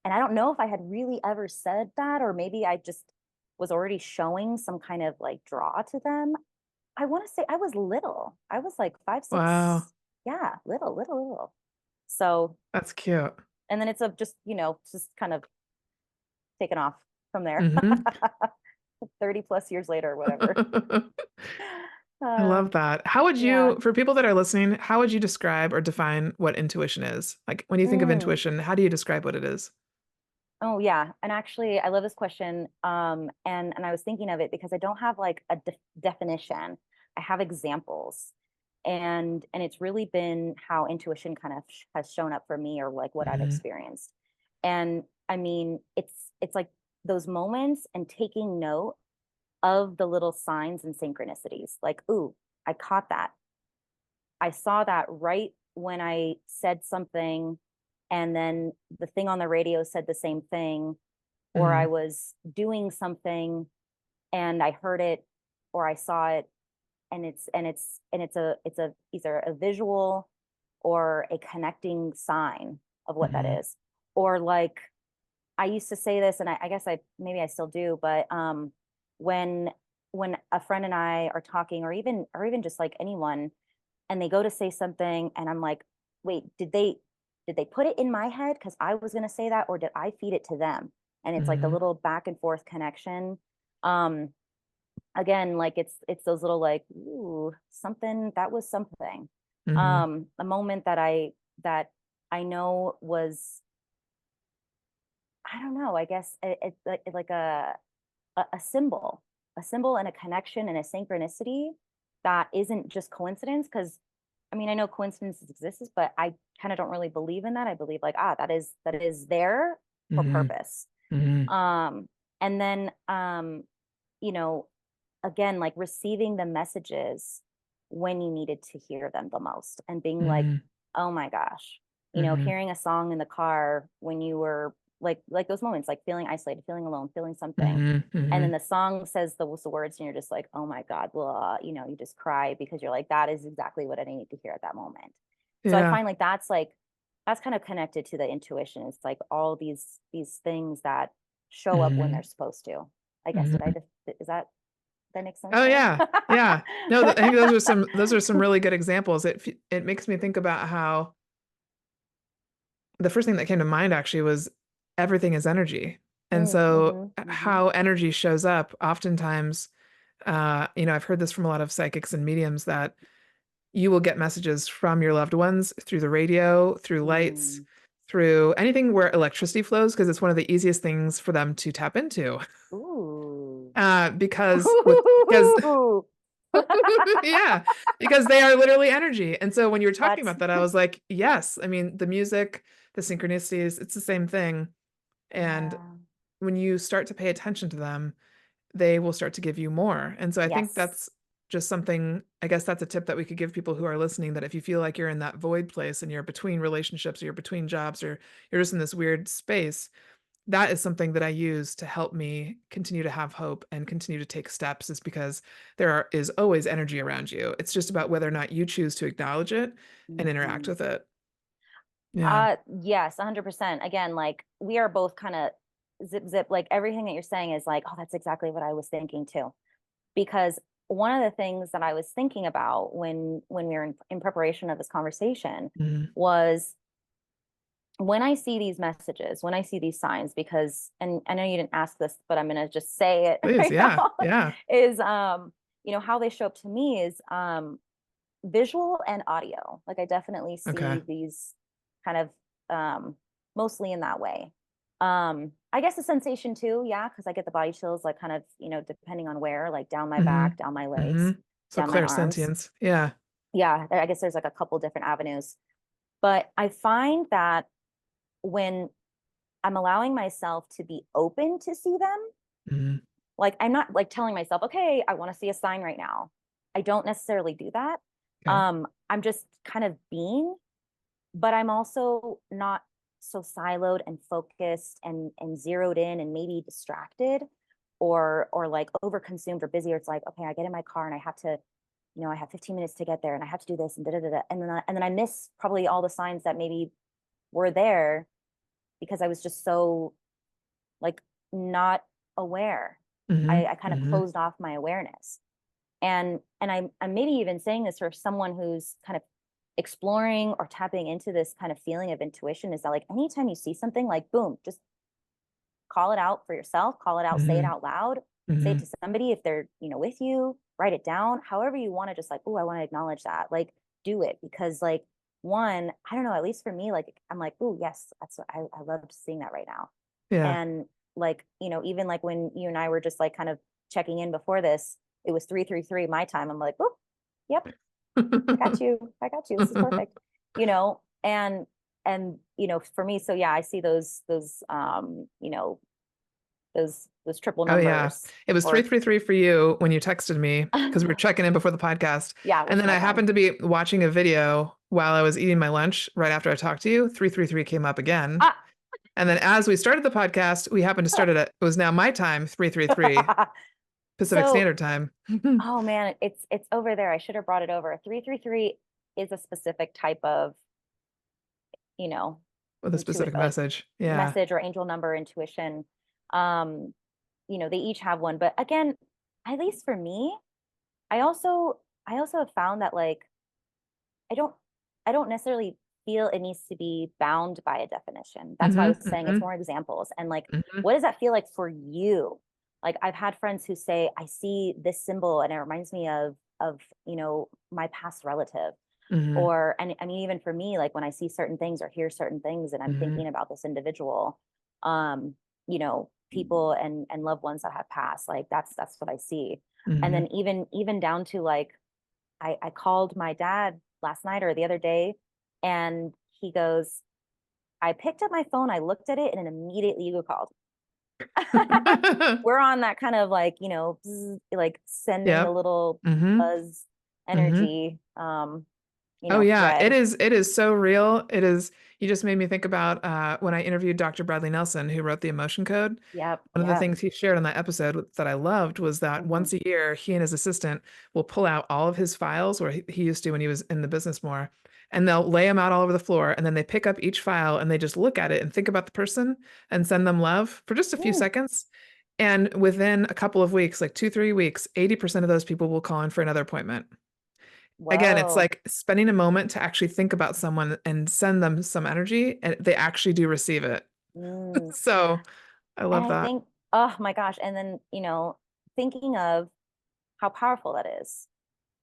And I don't know if I had really ever said that, or maybe I just was already showing some kind of like draw to them. I want to say I was little. I was like five, Wow. 6. Yeah, little, little, little. So, That's cute. and then it's a just kind of taken off from there. Hmm. 30 plus years later, whatever. I Uh, love that. How would yeah. you, for people that are listening, how would you describe or define what intuition is? Like when you think of Mm. intuition, how do you describe what it is? Oh yeah. And actually, I love this question. And I was thinking of it because I don't have like a definition. I have examples. And it's really been how intuition kind of has shown up for me, or like what I've Hmm. experienced. And I mean, it's like those moments and taking note of the little signs and synchronicities. Like, ooh, I caught that. I saw that right when I said something, and then the thing on the radio said the same thing, or I Hmm. was doing something and I heard it or I saw it, and it's either a visual or a connecting sign of what that Hmm. is. Or like I used to say this, and I guess I maybe I still do, but when when a friend and I are talking, or even just like anyone, and they go to say something, and I'm like, wait, did they put it in my head because I was going to say that, or did I feed it to them? And it's like the Hmm. little back and forth connection. um Again, like it's those little like, ooh, something that was something. Hmm. A moment that I know was, I don't know, I guess it's like a symbol, and a connection and a synchronicity that isn't just coincidence. Because I mean, I know coincidences exist, but I kind of don't really believe in that. I believe like, that is there for Hmm. purpose. Hmm. And then you know, again, like receiving the messages when you needed to hear them the most, and being like, Hmm. oh my gosh, Hmm. hearing a song in the car when you were like those moments, like feeling isolated, feeling alone, feeling something. Hmm. And then Hmm. the song says those words, and you're just like, oh my God, blah, you just cry because you're like, that is exactly what I need to hear at that moment. So I Yeah. find like that's kind of connected to the intuition. It's like all these things that show up when Hmm. they're supposed to. I guess, did I Hmm. just is that makes sense Oh there? yeah. Yeah. No, I think those are some really good examples. It makes me think about how the first thing that came to mind actually was everything is energy. And Mm, so mhm, mhm, how energy shows up oftentimes, I've heard this from a lot of psychics and mediums that you will get messages from your loved ones through the radio, through lights, mm. through anything where electricity flows, because it's one of the easiest things for them to tap into. Ooh. Because Ooh. yeah, because they are literally energy. And so when you were talking What? about that, I was like, yes, I mean, the music, the synchronicities, it's the same thing. And Yeah. when you start to pay attention to them, they will start to give you more. And so I think Yes. that's just something, I guess that's a tip that we could give people who are listening, that if you feel like you're in that void place and you're between relationships or you're between jobs or you're just in this weird space, that is something that I use to help me continue to have hope and continue to take steps, is because is always energy around you. It's just about whether or not you choose to acknowledge it and interact Mhm. with it. Yeah. Yes, 100%. Again, like we are both kind of zip zip, like everything that you're saying is like, oh, that's exactly what I was thinking too. Because one of the things that I was thinking about when we were in preparation of this conversation Hmm. was when I see these messages, when I see these signs, because and I know you didn't ask this, but I'm gonna just say it Please. right Yeah. now, Yeah. is how they show up to me is visual and audio. Like I definitely Okay. see these kind of mostly in that way. I guess the sensation too, yeah, because I get the body chills, like kind of, depending on where, like down my Hmm. back, down my Hmm. legs, So down my arms. clairsentience. Yeah. Yeah, I guess there's like a couple different avenues. But I find that when I'm allowing myself to be open to see them, Hmm. like I'm not like telling myself, okay, I want to see a sign right now. I don't necessarily do that. Okay. I'm just kind of being, but I'm also not so siloed and focused and zeroed in and maybe distracted or like overconsumed or busy. Or it's like, okay, I get in my car and I have to, I have 15 minutes to get there and I have to do this and da da da da. And then I miss probably all the signs that maybe were there because I was just so like not aware. Hmm. I kind of Hmm. closed off my awareness. And I'm maybe even saying this for someone who's kind of exploring or tapping into this kind of feeling of intuition, is that like anytime you see something, like boom, just call it out for yourself, call it out, say it Hmm. out loud, say it Hmm. to somebody if they're, with you, write it down, however you want to, just like, oh, I want to acknowledge that. Like do it, because like one, I don't know, at least for me, like I'm like, oh yes, that's what I loved seeing that right now. Yeah. And like, even like when you and I were just like kind of checking in before this, it was 333 my time. I'm like, oh, yep, I got you. I got you. This is perfect. And for me, so yeah, I see those triple Oh yeah. numbers It was or 333 for you when you texted me because we were checking in before the podcast. yeah, And which is then my I time. happened to be watching a video while I was eating my lunch right after I talked to you. 333 came up again. Ah. And then as we started the podcast, we happened to start it was now my time, 333 Pacific So, Standard Time. oh man, it's over there. I should have brought it over. 333 is a specific type of, you know, With a specific like message. Yeah. message or angel number intuition. Um, they each have one, but again, at least for me, I also I also have found that like I don't I don't necessarily feel it needs to be bound by a definition. That's why I Hmm. was saying it's Hmm. more examples. And like, Hmm. what does that feel like for you? Like I've had friends who say, I see this symbol and it reminds me of my past relative. Hmm. Or and I mean, even for me, like when I see certain things or hear certain things and I'm Hmm. thinking about this individual, people and loved ones that have passed, like that's what I see. And Hmm. then even down to like I called my dad last night or the other day, and he goes, I picked up my phone, I looked at it, and then immediately you called. We're on that kind of like, bzz, like sending the Yep. little Hmm. buzz Hmm. energy, Oh yeah, it thread. is. It is so real. It is. You just made me think about when I interviewed Dr. Bradley Nelson, who wrote the Emotion Code. Yep, One of the yep. things he shared on that episode that I loved was that Hmm. once a year, he and his assistant will pull out all of his files, where he used to when he was in the business more, and they'll lay them out all over the floor, and then they pick up each file and they just look at it and think about the person and send them love for just a few Mm. seconds. And within a couple of weeks, like 2, 3 weeks, 80% of those people will call in for another appointment. Again, it's Whoa. like spending a moment to actually think about someone and send them some energy, and they actually do receive it. Mm. So I And love I that. think, oh my gosh. And then, thinking of how powerful that is,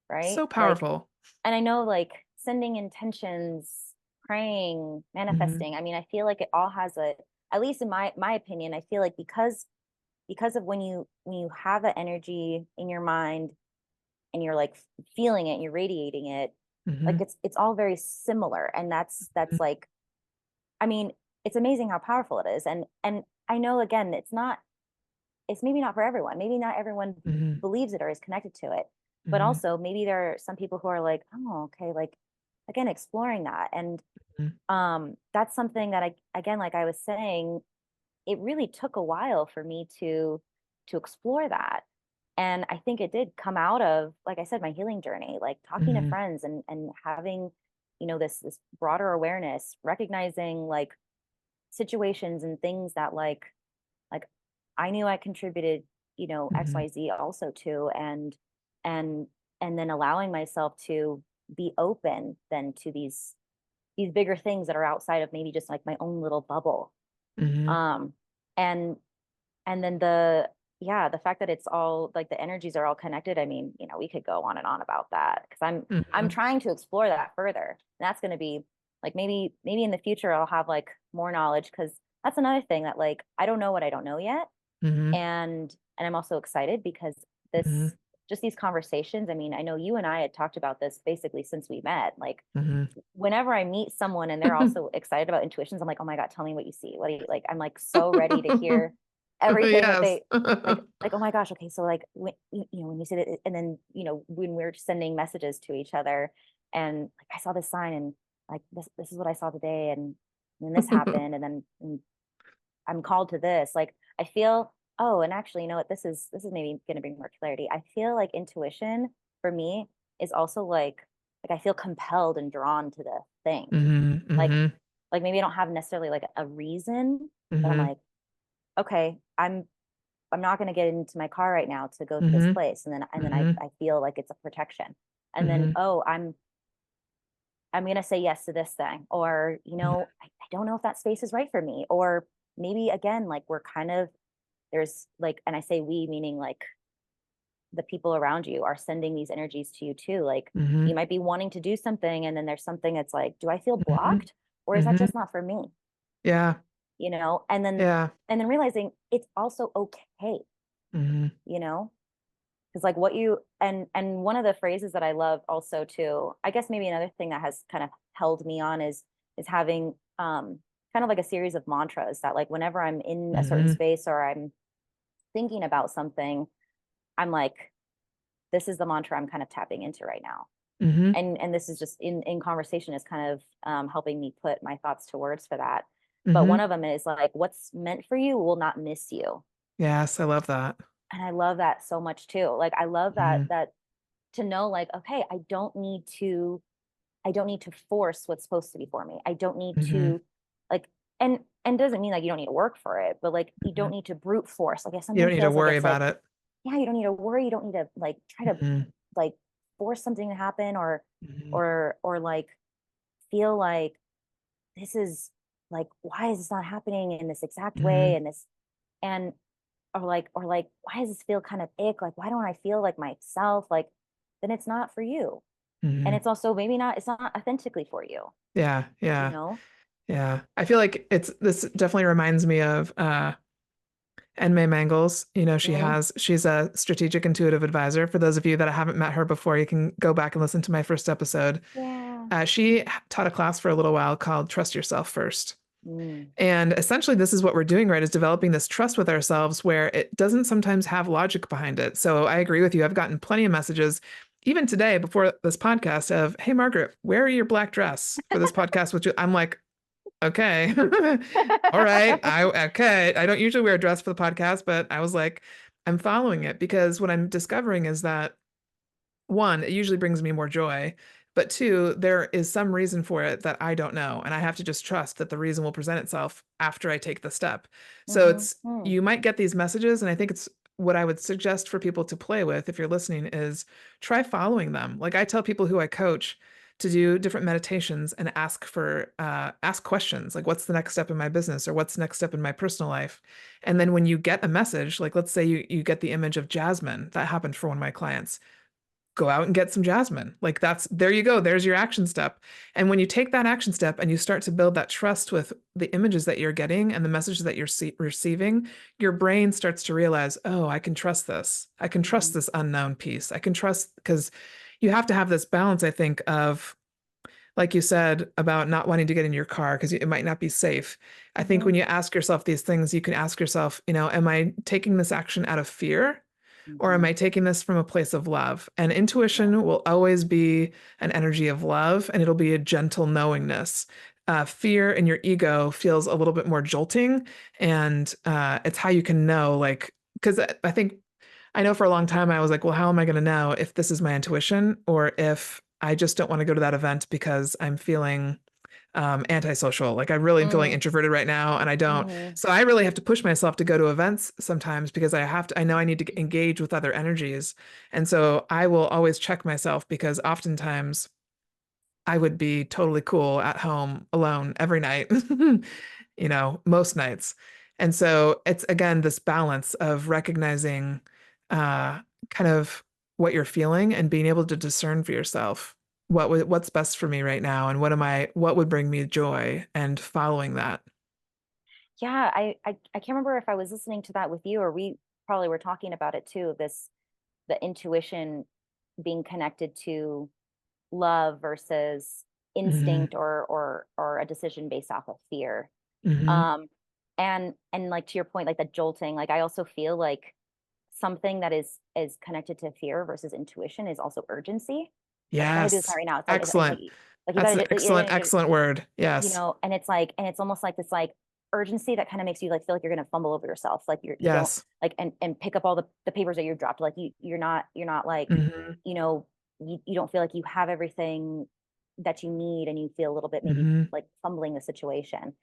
right? So Like, powerful. and I know like sending intentions, praying, Hmm. manifesting. I mean, I feel like it all has at least in my opinion, I feel like because of when you have an energy in your mind and you're like feeling it, you're radiating it, like Hmm. it's all very similar. And that's like I mean, it's amazing how powerful it is. And I know, again, it's maybe not for everyone. Maybe not everyone Mm-hmm. believes it or is connected to it. But Mm-hmm. also maybe there are some people who are like, oh, okay, like again, exploring that. And that's something that again, like I was saying, it really took a while for me to explore that. And I think it did come out of, like I said, my healing journey, like talking to Mm-hmm. friends and having, this broader awareness, recognizing like situations and things that like I knew I contributed, Mm-hmm. XYZ also to, and and then allowing myself to be open then to these bigger things that are outside of maybe just like my own little bubble. Mm-hmm. Um and and then the fact that it's all like the energies are all connected. I mean, we could go on and on about that because I'm Mm-hmm. trying to explore that further. And that's going to be like maybe in the future I'll have like more knowledge, because that's another thing that like I don't know what I don't know yet. Mm-hmm. And I'm also excited because Mm-hmm. this just these conversations, I mean, I know you and I had talked about this basically since we met. Like whenever I meet someone and they're Mm-hmm. also excited about intuitions, I'm like, oh my God, tell me what you see. What do you like? I'm like so ready to hear everything that Yes. they like, oh my gosh, okay. So like when you said it, and then when we're sending messages to each other, and like I saw this sign, and like this is what I saw today, and then this happened, and then I'm called to this. Like I feel, oh, and actually, you know what, this is maybe gonna bring more clarity. I feel like intuition for me is also like I feel compelled and drawn to the thing. Mm-hmm. Like Mm-hmm. like maybe I don't have necessarily like a reason, but I'm Mm-hmm. like, okay, I'm not going to get into my car right now to go to this Mm-hmm. place. And then I, Mm-hmm. I feel like it's a protection. And then, Mm-hmm. oh, I'm going to say yes to this thing, or, I don't know if that space is right for me. Or maybe again, like we're kind of, there's like, and I say we, meaning like the people around you are sending these energies to you too. Like Mm-hmm. you might be wanting to do something, and then there's something that's like, do I feel Mm-hmm. blocked, or is that Mm-hmm. just not for me? Yeah. And then Yeah. realizing it's also okay, Mm-hmm. you know because like what you and one of the phrases that I love also too, I guess maybe another thing that has kind of held me on is having kind of like a series of mantras that like whenever I'm in a certain Mm-hmm. space or I'm thinking about something, I'm like, this is the mantra I'm kind of tapping into right now. Mm-hmm. And this is just in conversation is kind of helping me put my thoughts to words for that. But one Mm-hmm. of them is like, what's meant for you will not miss you. Yes, I love that. And I love that so much too. Like I love that Mm-hmm. to know like, okay, I don't need to force what's supposed to be for me. I don't need Mm-hmm. to like and doesn't mean like you don't need to work for it, but like you Mm-hmm. don't need to brute force. Like if You something don't need to feels like worry it's about like, it. yeah, you don't need to worry, you don't need to like try to Mm-hmm. like force something to happen, or Mm-hmm. or like feel like this is like, why is this not happening in this exact way, Mm-hmm. and this and or like why does this feel kind of ick, like why don't I feel like myself, like then it's not for you. And Mm-hmm. it's also maybe not, it's not authentically for you Yeah. you Yeah. know Yeah. I feel like this definitely reminds me of Enmei Mangels. mm-hmm. She's a strategic intuitive advisor. For those of you that haven't met her before, you can go back and listen to my first episode. Yeah. She taught a class for a little while called Trust Yourself First. Mm. And essentially, this is what we're doing, right? Is developing this trust with ourselves where it doesn't sometimes have logic behind it. So I agree with you. I've gotten plenty of messages, even today before this podcast, of, "Hey, Margaret, wear your black dress for this podcast." Which I'm like, okay, all right. Okay. I don't usually wear a dress for the podcast, but I was like, I'm following it because what I'm discovering is that one, it usually brings me more joy. But two, there is some reason for it that I don't know. And I have to just trust that the reason will present itself after I take the step. So Mm-hmm. you might get these messages. And I think it's what I would suggest for people to play with if you're listening is try following them. Like I tell people who I coach to do different meditations and ask questions like, what's the next step in my business, or what's the next step in my personal life? And then when you get a message, like let's say you get the image of jasmine. That happened for one of my clients. Go out and get some jasmine. Like there you go. There's your action step. And when you take that action step and you start to build that trust with the images that you're getting and the messages that you're receiving, your brain starts to realize, oh, I can trust this. I can trust Mm-hmm. this unknown piece. I can trust, because you have to have this balance, I think, of like you said about not wanting to get in your car because it might not be safe. I think Hmm. when you ask yourself these things, you can ask yourself, am I taking this action out of fear? Or am Hmm. I taking this from a place of love? And Yeah. intuition will always be an energy of love, and it'll be a gentle knowingness. Fear and your ego feels a little bit more jolting, and it's how you can know, like, because I think I know for a long time I was like, well, how am I going to know if this is my intuition or if I just don't want to go to that event because I'm feeling antisocial. Like I really am feeling Mm. introverted right now and I don't. Hmm. So I really have to push myself to go to events sometimes because I know I need to engage with other energies. And so I will always check myself because oftentimes I would be totally cool at home alone every night, most nights. And so it's again this balance of recognizing uh, kind of what you're feeling and being able to discern for yourself what's best for me right now and what would bring me joy and following that. Yeah, I can't remember if I was listening to that with you or we probably were talking about it too. The intuition being connected to love versus Hmm. instinct or a decision based off of fear. Hmm. Um, and like to your point, like the jolting, like I also feel like something that is connected to fear versus intuition is also urgency. Like you got to do this Yes. right now. It's Excellent. like you got That's an to excellent, excellent word. Yes. and it's like and it's almost like this like urgency that kind of makes you like feel like you're gonna fumble over yourself. Like you don't Yes. like and pick up all the papers that you dropped. Like you're not like, Hmm. you know, you don't feel like you have everything that you need and you feel a little bit maybe Hmm. like fumbling the situation.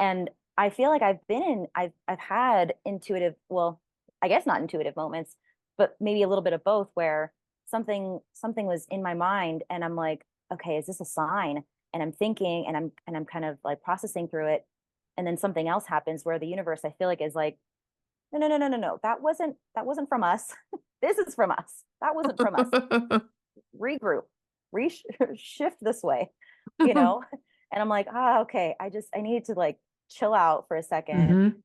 And I feel like I've had intuitive, well, I guess not intuitive moments, but maybe a little bit of both where something was in my mind and I'm like, okay, is this a sign? And I'm thinking and I'm kind of like processing through it. And then something else happens where the universe I feel like is like, no, no, no, no, no, no. That wasn't from us. This is from us. That wasn't from us. Regroup, shift this way, you know? And I'm like, okay. I need to like chill out for a second.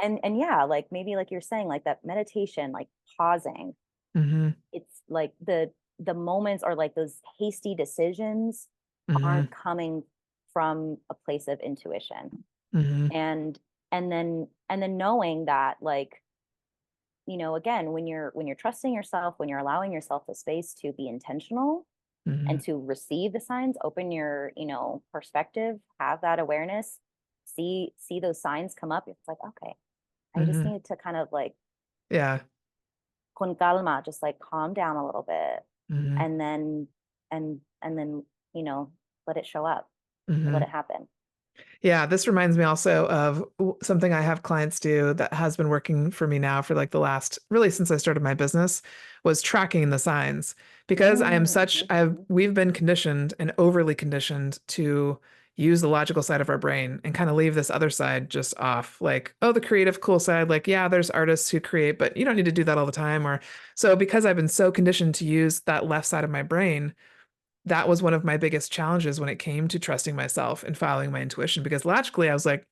Hmm. And yeah, like maybe like you're saying, like that meditation, like pausing. Hmm. It's like the moments or like those hasty decisions Hmm. aren't coming from a place of intuition. Hmm. And and then knowing that like, again, when you're trusting yourself, when you're allowing yourself the space to be intentional and Hmm. to receive the signs, open your, perspective, have that awareness, see those signs come up. It's like, okay, I just Hmm. need to kind of like Yeah. con calma, just like calm down a little bit Hmm. and then and then let it show up, let Hmm. it happen. Yeah, this reminds me also of something I have clients do that has been working for me now for like the last, really since I started my business, was tracking the signs. Because I am such, Mm-hmm. we've been conditioned and overly conditioned to use the logical side of our brain and kind of leave this other side just off. Like, oh, the creative, cool side, like, yeah, there's artists who create, but you don't need to do that all the time. Or so because I've been so conditioned to use that left side of my brain, that was one of my biggest challenges when it came to trusting myself and following my intuition because logically I was like,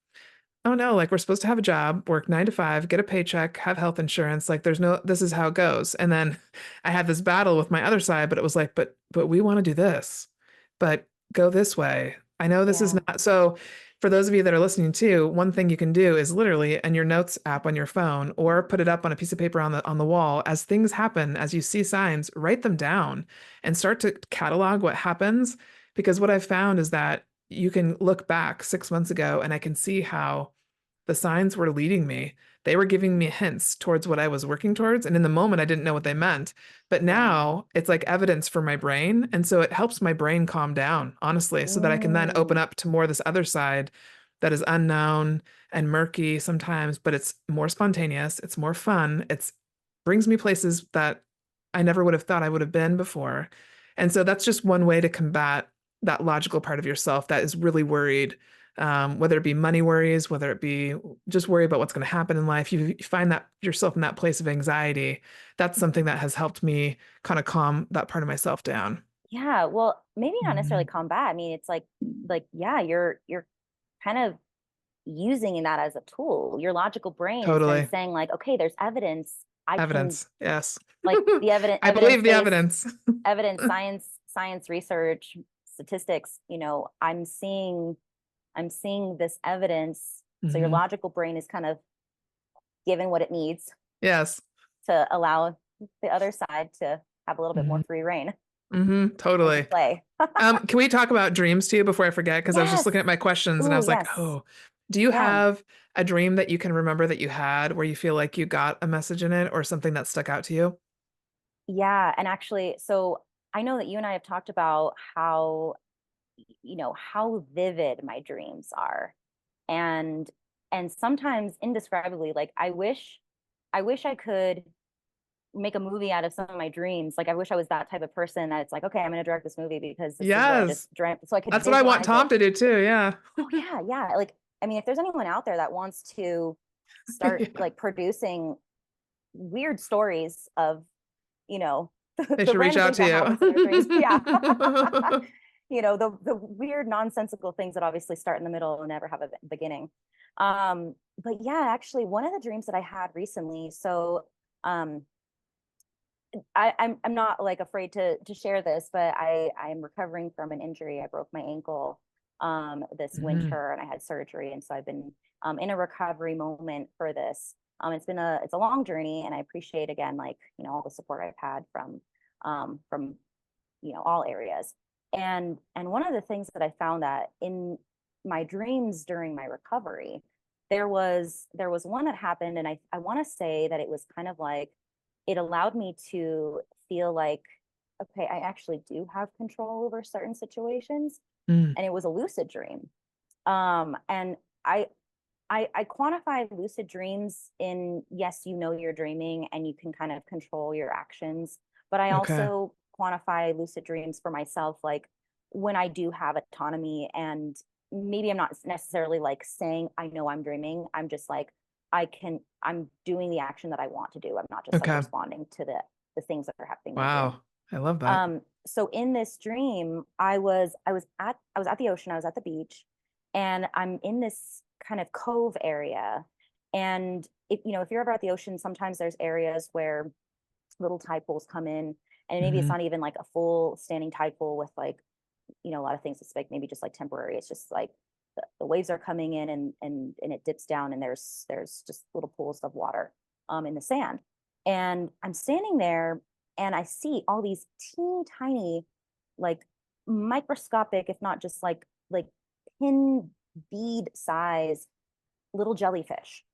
oh no, like we're supposed to have a job, work 9 to 5, get a paycheck, have health insurance. Like there's no, this is how it goes. And then I had this battle with my other side, but it was like, but we want to do this, but go this way. I know this is Yeah. not. So for those of you that are listening too, one thing you can do is literally in your notes app on your phone or put it up on a piece of paper on the wall as things happen, as you see signs, write them down and start to catalog what happens. Because what I've found is that you can look back 6 months ago and I can see how the signs were leading me. They were giving me hints towards what I was working towards. And in the moment, I didn't know what they meant. But Yeah. now it's like evidence for my brain. And so it helps my brain calm down, honestly, so that I can then open Mm. up to more this other side that is unknown and murky sometimes, but it's more spontaneous. It's more fun. It's brings me places that I never would have thought I would have been before. And so that's just one way to combat that logical part of yourself that is really worried, whether it be money worries, whether it be just worry about what's going to happen in life. You find that yourself in that place of anxiety. That's something that has helped me kind of calm that part of myself down. Yeah, well, maybe not necessarily Mhm. combat. I mean, it's like yeah, you're kind of using that as a tool. Your logical brain is then Totally. saying like, okay, there's evidence. I can Evidence. Yes. like the evidence I believe the evidence-based evidence. evidence, science research statistics, I'm seeing this evidence. So your Hmm. logical brain is kind of given what it needs Yes. to allow the other side to have a little bit Hmm. more free reign Hmm. and to Totally. play. Can we talk about dreams too before I forget? Because I was just Yes. looking at my questions and I Ooh, was like, yes. oh, do you Yeah. have a dream that you can remember that you had where you feel like you got a message in it or something that stuck out to you? Yeah. And actually, so I know that you and I have talked about how, how vivid my dreams are. And sometimes indescribably, like I wish I could make a movie out of some of my dreams. Like I wish I was that type of person that it's like, okay, I'm going to direct this movie because this is what I Yes. just dreamt, so I could That's what I want visualize Tom it. to do too. Yeah. Oh yeah, yeah. Like I mean, if there's anyone out there that wants to start Yeah. like producing weird stories of, They the should reach random out things to that happens in their dreams, yeah. you. The weird nonsensical things that obviously start in the middle and never have a beginning. But yeah, actually, one of the dreams that I had recently. So um, I'm not like afraid to share this, but I'm recovering from an injury. I broke my ankle this Mhm. winter, and I had surgery, and so I've been in a recovery moment for this. It's a long journey, and I appreciate again, like, all the support I've had from all areas. And one of the things that I found that in my dreams during my recovery, there was one that happened, and I want to say that it was kind of like it allowed me to feel like, okay, I actually do have control over certain situations, Mm. and it was a lucid dream. And I quantify lucid dreams in, yes, you're dreaming and you can kind of control your actions, but I Okay. also quantify lucid dreams for myself, like when I do have autonomy, and maybe I'm not necessarily like saying I know I'm dreaming. I'm just like I'm doing the action that I want to do. I'm not just like Okay. responding to the things that are happening in the dream. Wow. I love that. So in this dream, I was at the ocean, I was at the beach, and I'm in this kind of cove area. And if you're ever at the ocean, sometimes there's areas where little tide pools come in, and maybe it's Hmm. not even like a full standing tide pool with like, a lot of things. It's like maybe just like temporary. It's just like the waves are coming in, and it dips down, and there's just little pools of water in the sand. And I'm standing there, and I see all these teeny tiny, like microscopic, if not just like pin bead size little jellyfish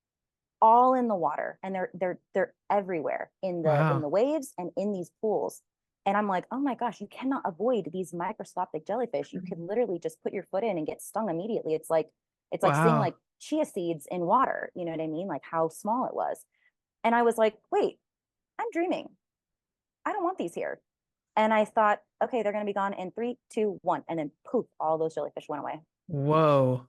all in the water, and they're everywhere in Wow. the waves and in these pools. And I'm like, oh my gosh, you cannot avoid these microscopic jellyfish. You could literally just put your foot in and get stung immediately. It's like seeing Wow. like chia seeds in water, you know what I mean, like how small it was. And I was like, wait, I'm dreaming, I don't want these here. And I thought, okay, they're going to be gone in 3, 2, 1, and then poof, all those jellyfish went away. Whoa.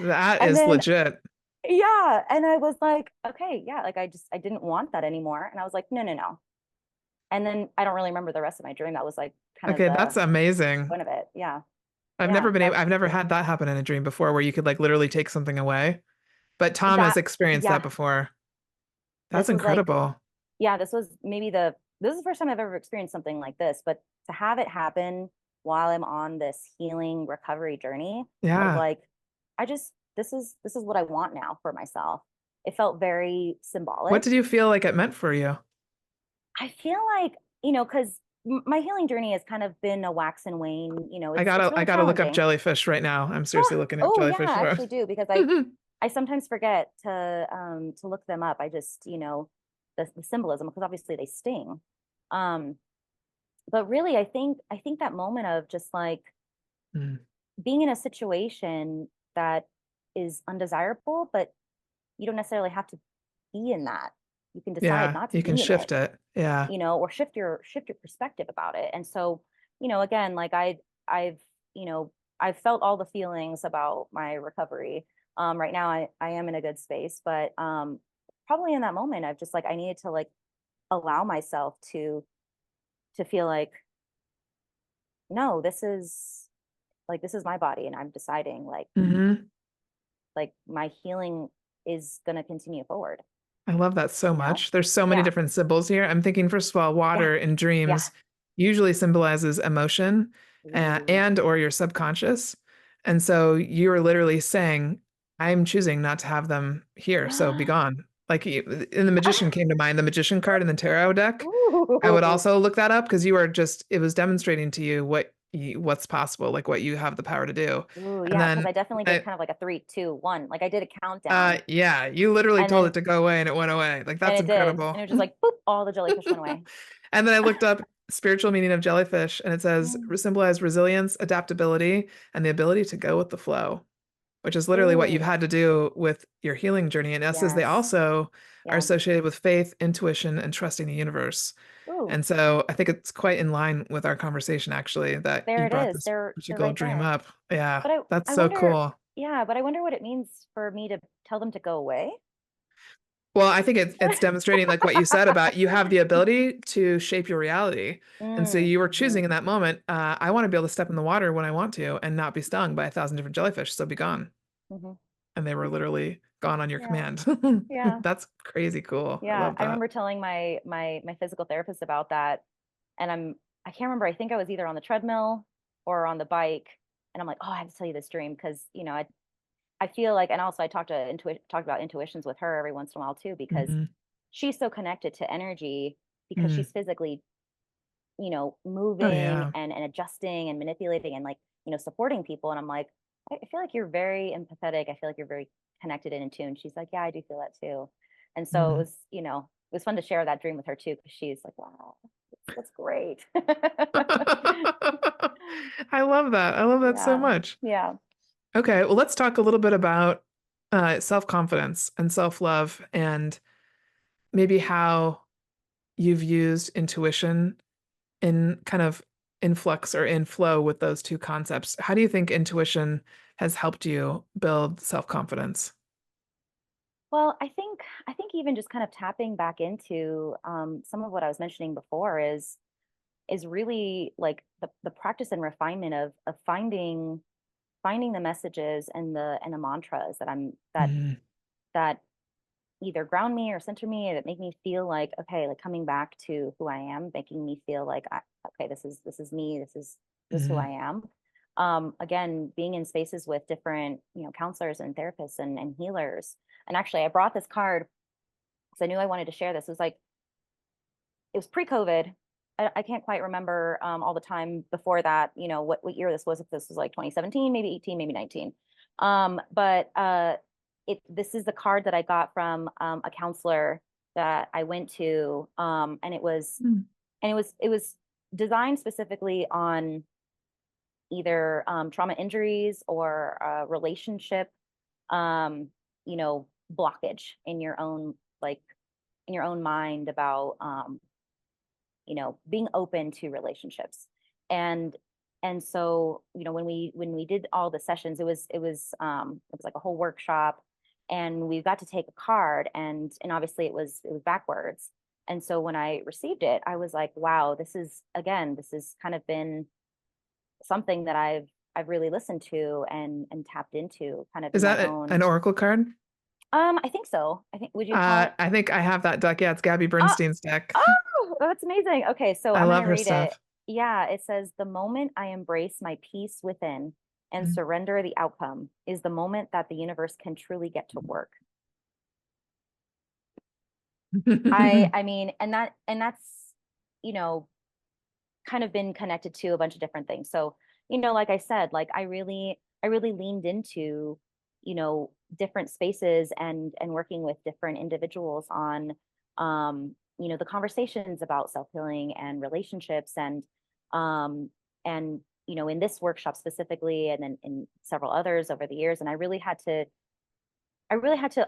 That And is then legit. yeah, and I was like, okay, yeah, like I didn't want that anymore. And I was like, no, no, no. And then I don't really remember the rest of my dream. That was like kind of Okay, that's the amazing. point of it. Yeah. Yeah. I've never had that happen in a dream before where you could like literally take something away. But Tom has That, experienced that yeah, before. That's this was like, incredible. yeah, this is the first time I've ever experienced something like this. But to have it happen while I'm on this healing recovery journey of Yeah. like, this is what I want now for myself. It felt very What symbolic. did you feel like it meant for you? I feel like, because my healing journey has kind of been a wax and wane. It's I really gotta look up challenging. jellyfish right now. I'm seriously Oh, looking at oh yeah, jellyfish. I actually do, because I sometimes forget to look them up. I just, the symbolism, because obviously they sting. Um, but really, I think that moment of just like Mm. being in a situation that is undesirable, but you don't necessarily have to be in that. You can decide Yeah, not to you can be in it, shift it. Yeah. or shift your perspective about it. And so, again, like I've you know I've felt all the feelings about my recovery. Right now I am in a good space, but probably in that moment I've just like I needed to like allow myself to feel like, no, this is my body, and I'm deciding Hmm. like my healing is going to continue forward, I love that so you know much. There's so many yeah, different symbols here. I'm thinking, first of all, yeah, water in yeah, dreams. usually symbolizes emotion Ooh. and or your subconscious. And so you're literally saying, I'm choosing not to have them here, so be gone. Like and the magician came to mind, the magician card in the tarot deck. I would Ooh. also look that up because you are just, it was demonstrating to you what's possible, like what you have the power to do. Ooh, And yeah, because then I definitely did I, kind of like a 3, 2, 1. Like I did a countdown yeah, you literally and told then it to go away and it went away. Like and that's it did. And incredible. it was just like boop, all the jellyfish went away. And then I looked up spiritual meaning of jellyfish, and it says symbolize resilience, adaptability, and the ability to go with the flow, which is literally what you've Ooh, had to do with your healing journey. And S says they yes. also are Yeah. associated with faith, intuition, and trusting the universe. Ooh, And so I think it's quite in line with our conversation, actually, that there you it brought is. this They're particular right dream there. up. Yeah, But that's I so wonder, cool. yeah, but I wonder what it means for me to tell them to go away. Well, I think it's demonstrating like what you said about you have the ability to shape your reality. And so Mm, you were hmm. choosing in that moment, I want to be able to step in the water when I want to and not be stung by 1,000 different jellyfish, so be gone. Hmm. And they were literally gone on your Yeah. command. Yeah. That's crazy cool. I Yeah. love I that. remember telling my physical therapist about that. And I can't remember. I think I was either on the treadmill or on the bike. And I'm like, oh, I have to tell you this dream because, I feel like, and also I talk about intuitions with her every once in a while too, because Hmm. she's so connected to energy because Hmm. she's physically, Oh moving yeah. and adjusting and manipulating and like, supporting people. And I'm like, I feel like you're very empathetic. I feel like you're very connected and in tune. She's like, yeah, I do feel that too. And so Hmm. it was fun to share that dream with her too, because she's like, wow, that's great. I love that. I love that so Yeah. much. Yeah. Okay, well, let's talk a little bit about self-confidence and self-love and maybe how you've used intuition in kind of influx or in flow with those two concepts. How do you think intuition has helped you build self-confidence? Well, I think even just kind of tapping back into some of what I was mentioning before is really like the practice and refinement of finding the messages and the mantras Mhm. that either ground me or center me, that make me feel like, okay, like coming back to who I am, making me feel like okay, this is me, this is who I Mhm. am. Again, being in spaces with different counselors and therapists and healers. And actually, I brought this card because I knew I wanted to share this. It was pre-COVID. I can't quite remember all the time before that, what year this was, if this was like 2017, maybe 18, maybe 19. But this is the card that I got from a counselor that I went to, Mm. and it was designed specifically on either trauma injuries or relationship, um, blockage in your own like in your own mind about being open to relationships. And and so when we did all the sessions, it was like a whole workshop, and we got to take a card, and obviously it was backwards. And so when I received it, I was like, wow, this has kind of been something that I've really listened to and tapped into kind of Is in my that an own. oracle card? I think so. I think, would you call it? I think I have that deck. Yeah, it's Gabby Oh, Bernstein's deck. oh, that's amazing. Okay, so I I'm love gonna her read it. stuff. Yeah, it says, the moment I embrace my peace within and surrender the outcome is the moment that the universe can truly get to work. I mean, and that's, you know, kind of been connected to a bunch of different things. So, like I said, like I really leaned into, different spaces and working with different individuals on the conversations about self-healing and relationships um and in this workshop specifically, and then in several others over the years. And I really had to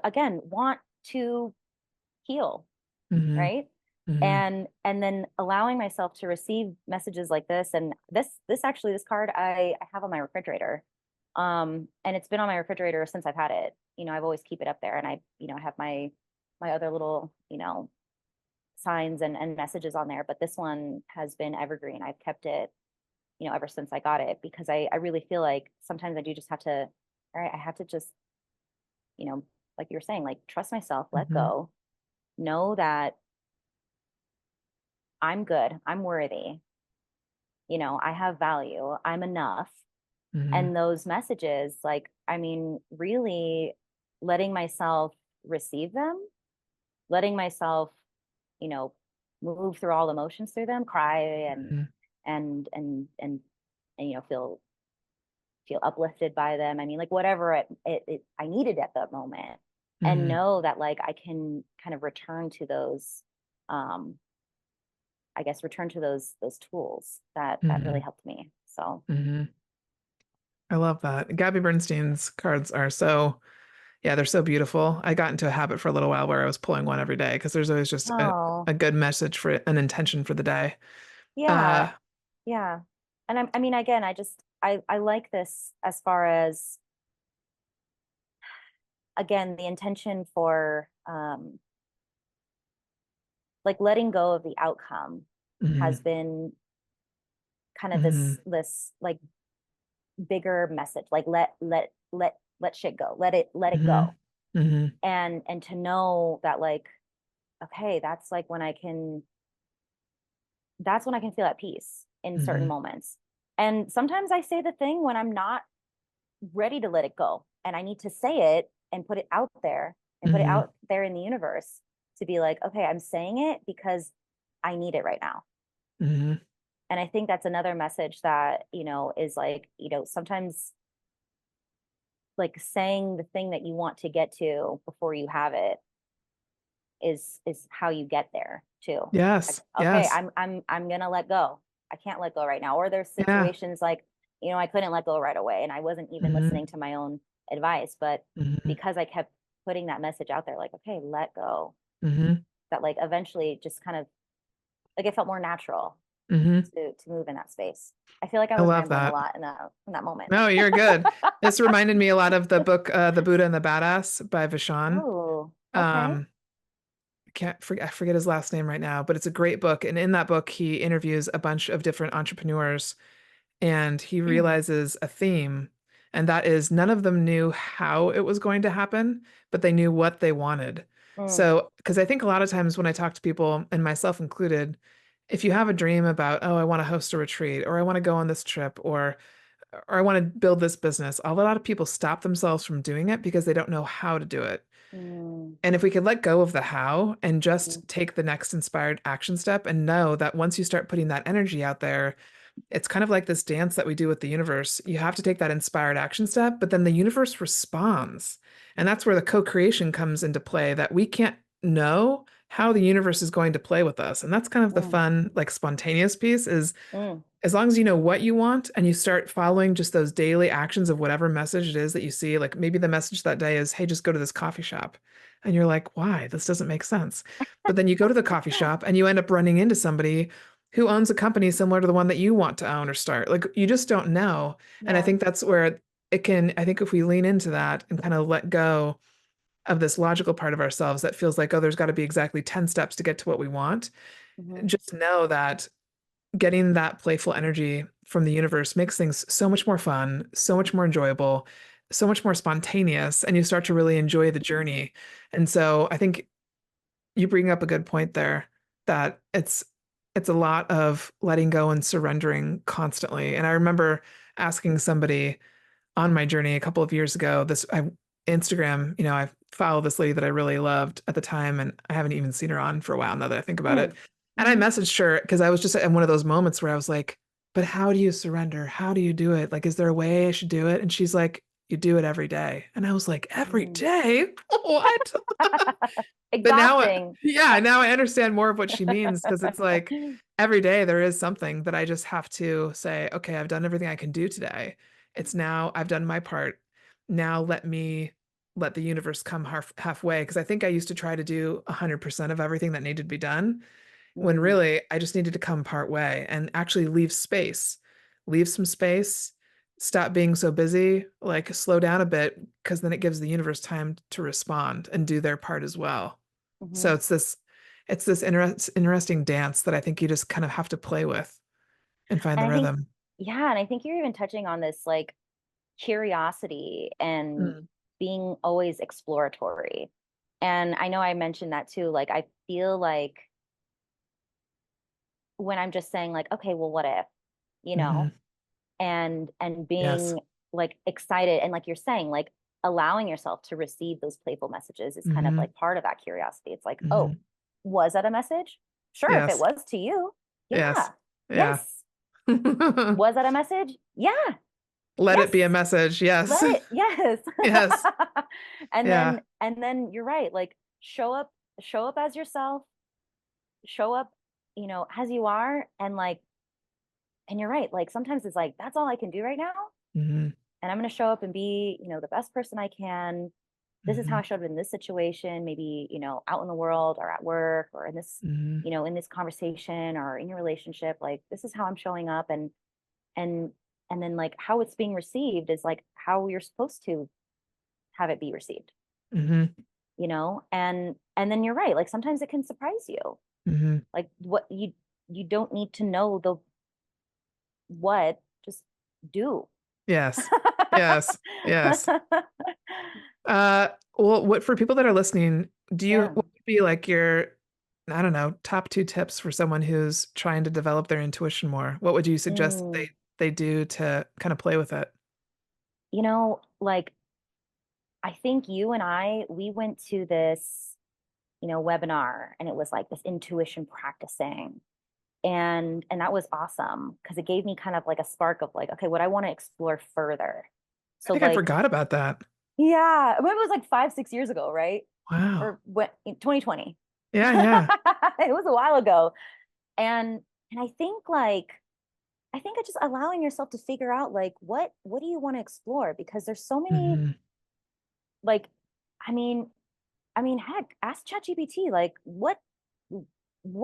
again want to heal, Hmm. right? Hmm. And then allowing myself to receive messages like this. And this card I have on my refrigerator. And it's been on my refrigerator since I've had it. I've always keep it up there, and I have my other little, signs and messages on there. But this one has been evergreen. I've kept it, ever since I got it, because I really feel like sometimes I do just have to, all right, I have to just, you know, like you were saying, like trust myself, let Hmm. go, know that I'm good, I'm worthy, I have value, I'm enough. Hmm. And those messages, like, I mean, really letting myself receive them, letting myself, you know, move through all emotions through them, cry Hmm. and and and and feel uplifted by them. I mean, like whatever I needed at that moment, and Hmm. know that like I can kind of return to those, um, I guess, return to those tools that really Hmm. helped me. So, Hmm. I love that. Gabby Bernstein's cards are so, yeah, they're so beautiful. I got into a habit for a little while where I was pulling one every day because there's always just oh, a good message for an intention for the day. yeah, Uh, yeah. And I mean, again, I like this as far as, again, the intention for, like letting go of the outcome has mhm, been kind of mhm, this like bigger message, like let shit go, let it mhm, go. mhm, And to know that, like, okay, that's when I can feel at peace in certain mhm, moments. And sometimes I say the thing when I'm not ready to let it go, and I need to say it and put it out there, and put it mhm, out there in the universe, to be like, okay, I'm saying it because I need it right now. mhm. And I think that's another message that, is like, sometimes like saying the thing that you want to get to before you have it is how you get there too. Like, Yes, okay, yes, I'm gonna let go. I can't let go right now. Or there's yeah. situations like, I couldn't let go right away, and I wasn't even Mhm, listening to my own advice. But mhm, because I kept putting that message out there, like, okay, let go, mhm. that like eventually just kind of like it felt more natural Mhm. to move in that space. I feel like I I was love rambling a that. lot in that moment. No, you're good. This reminded me a lot of the book, The Buddha and the Badass by Vishaan. Oh, okay. Um, I forget his last name right now, but it's a great book. And in that book, he interviews a bunch of different entrepreneurs and he realizes a theme, and that is none of them knew how it was going to happen, but they knew what they wanted. Mm, So, because I think a lot of times when I talk to people, and myself included, if you have a dream about, oh, I want to host a retreat, or I want to go on this trip, or I want to build this business, a lot of people stop themselves from doing it because they don't know how to do it. mm, And if we could let go of the how and mm, just take the next inspired action step and know that once you start putting that energy out there, it's kind of like this dance that we do with the universe. You have to take that inspired action step, but then the universe responds. And that's where the co-creation comes into play, that we can't know how the universe is going to play with us. And that's kind of the mm, fun, like spontaneous piece is mm, as long as you know what you want and you start following just those daily actions of whatever message it is that you see, like maybe the message that day is, hey, just go to this coffee shop. And you're like, why? This doesn't make sense. But then you go to the coffee shop and you end up running into somebody who owns a company similar to the one that you want to own or start. Like you just don't know. And I yeah. think that's where it can, I think if we lean into that and kind of let go of this logical part of ourselves that feels like, oh, there's got to be exactly 10 steps to get to what we want, Hmm. just know that getting that playful energy from the universe makes things so much more fun, so much more enjoyable, so much more spontaneous, and you start to really enjoy the journey. And so I think you bring up a good point there that it's a lot of letting go and surrendering constantly. And I remember asking somebody on my journey a couple of years ago, Instagram, I follow this lady that I really loved at the time, and I haven't even seen her on for a while now that I think about it. And I Hmm. messaged her because I was just in one of those moments where I was like, but how do you surrender? How do you do it? Like, is there a way I should do it? And she's like, you do it every day. And I was like, every Mm. day? What? But Exhausting. now I understand more of what she means because it's like every day there is something that I just have to say, okay, I've done everything I can do today. It's now I've done my part. Now let the universe come halfway because I think I used to try to do 100% of everything that needed to be done when Mm, really I just needed to come part way and actually leave space. Leave some space, stop being so busy, like slow down a bit because then it gives the universe time to respond and do their part as well. hmm. So it's this interesting dance that I think you just kind of have to play with and find And the I think, rhythm. yeah, and I think you're even touching on this like curiosity and Mm, being always exploratory. And I know I mentioned that too. Like, I feel like when I'm just saying, like, okay, well, what if? you know, Hmm. and Yes. being like excited and like you're saying, like allowing yourself to receive those playful messages is kind of Hmm. like part of that curiosity. It's like, oh, Hmm. was that a message? Sure, if it Yes. was to you. Yes. Yeah. Yeah. Yes. Was that a message? Yeah. Let it be a Yes. message. Yes. Let it. Yes. Yes. and Yeah. then and then you're right. Like show up as yourself, show up, as you are, and you're right. Like sometimes it's like that's all I can do right now, Hmm. and I'm going to show up and be, the best person I can. This is how I Hmm. showed up in this situation, maybe, out in the world or at work or in this, Hmm. in this conversation or in your relationship. Like this is how I'm showing up, and and then like how it's being received is like how you're supposed to have it be received, Hmm. and then you're right. Like sometimes it can surprise you. Hmm. Like what you don't need to know the what, just do. Yes. Yes. Yes. Well, what for people that are listening, Yeah. what would be like your, I don't know, top two tips for someone who's trying to develop their intuition more? What would you suggest that Mm. they do to kind of play with it? Like I think you and we went to this, webinar, and it was like this intuition practicing. And that was awesome because it gave me kind of like a spark of like, okay, what I want to explore further. I So think I like, forgot about that. yeah, I mean, it was like 5, 6 years ago, right? Wow. Or what, in 2020. Yeah, yeah. It was a while ago. And I think it's just allowing yourself to figure out like what do you want to explore? Because there's so many, Hmm. like, I mean, heck, ask ChatGPT, like, what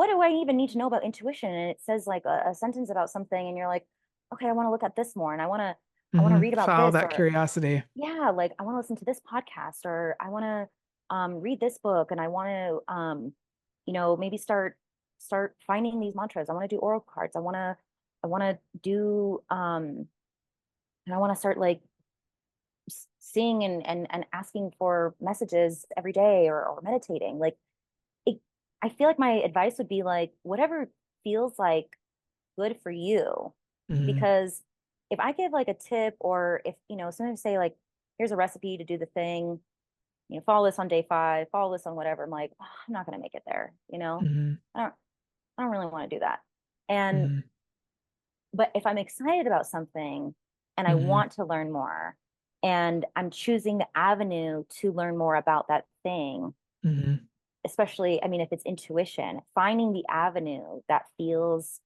do I even need to know about intuition? And it says like a sentence about something, and you're like, okay, I want to look at this more, and I want to Hmm. read about Follow this, that or curiosity. yeah, like I want to listen to this podcast, or I want to read this book, and I want to maybe start finding these mantras. I want to do oracle cards. I want to do and I want to start like seeing and asking for messages every day, or meditating. Like it, I feel like my advice would be like whatever feels like good for you. Hmm. Because if I give like a tip, or if, sometimes say like, here's a recipe to do the thing, follow this on day 5, follow this on whatever. I'm like, oh, I'm not going to make it there. Hmm. I don't, I don't really want to do that. And, Hmm. but if I'm excited about something and I Hmm. want to learn more, and I'm choosing the avenue to learn more about that thing, Hmm. especially, I mean, if it's intuition, finding the avenue that feels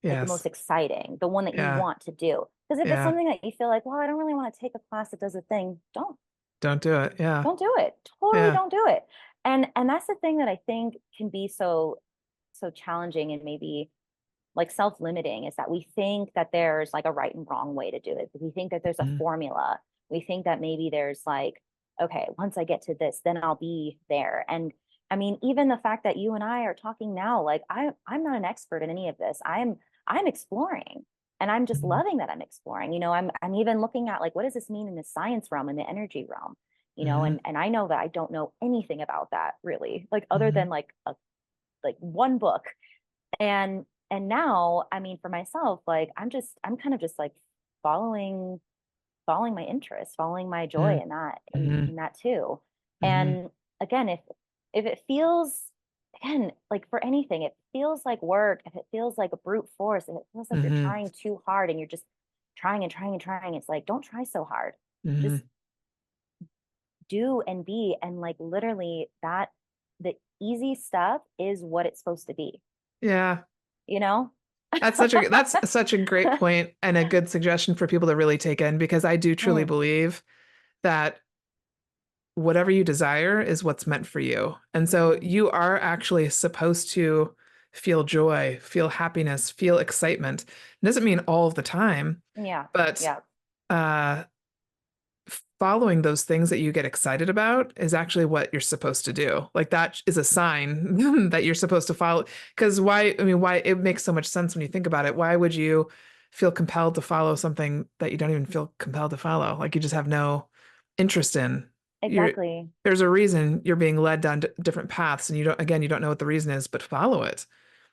like the most Yes. exciting, the one that you Yeah. want to do. Because if it's Yeah. something that you feel like, well, I don't really want to take a class that does a thing, Don't do it. Yeah. don't do it. Totally Yeah. don't do it. And that's the thing that I think can be so challenging and maybe like self-limiting, is that we think that there's like a right and wrong way to do it. We think that there's a Hmm. formula. We think that maybe there's like, okay, once I get to this, then I'll be there. And I mean, even the fact that you and I are talking now, like I'm not an expert in any of this. I'm exploring. And I'm just Hmm. loving that I'm exploring. I'm even looking at like, what does this mean in the science realm, in the energy realm? Hmm. And I know that I don't know anything about that really, like other Hmm. than like one book. And now, I mean, for myself, like I'm kind of just like following following my interest, following my joy in that, Hmm. in that too. Hmm. And again, if it feels, again, like for anything, it feels like work, if it feels like a brute force, if it feels like you're Hmm. trying too hard and you're just trying and trying and trying, it's like don't try so hard. Just Hmm. do and be, and like literally that the easy stuff is what it's supposed to be, Yeah. you know? That's such a great point and a good suggestion for people to really take in because I do truly Mm, believe that whatever you desire is what's meant for you. And so mhm. you are actually supposed to feel joy, feel happiness, feel excitement. It doesn't mean all of the time, Yeah, but yeah. uh following those things that you get excited about is actually what you're supposed to do. Like that is a sign that you're supposed to follow. Because why? I mean, why it makes so much sense when you think about it. Why would you feel compelled to follow something that you don't even feel compelled to follow? Like you just have no interest in. You're Exactly. there's a reason you're being led down different paths, and you don't. Again, you don't know what the reason is, but follow it.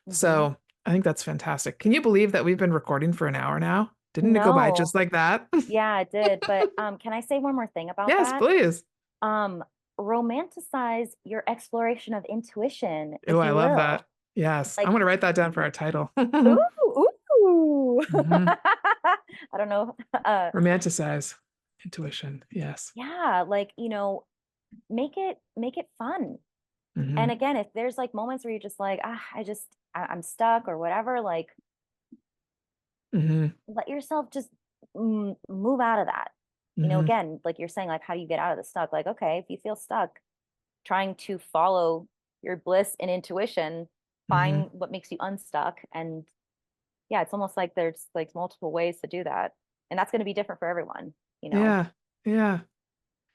Hmm. So. I think that's fantastic. Can you believe that we've been recording for an hour now? Didn't it go by No, just like that? yeah, it did. But can I say one more thing about Yes, that? please. Um, Romanticize your exploration of intuition, Oh, if I you love will. that. Yes. I'm Like, going to write that down for our title. ooh, ooh. Hmm. I don't know. Romanticize intuition. Yes. Yeah, like, make it fun. And Hmm. again, if there's like moments where you're just like, I'm stuck or whatever, like Hmm. let yourself just move out of that. Hmm. Again, like you're saying, like, how do you get out of the stuck? Like, okay, if you feel stuck, trying to follow your bliss and intuition, Hmm. find what makes you unstuck. And yeah, it's almost like there's like multiple ways to do that. And that's going to be different for everyone, you know? Yeah. Yeah.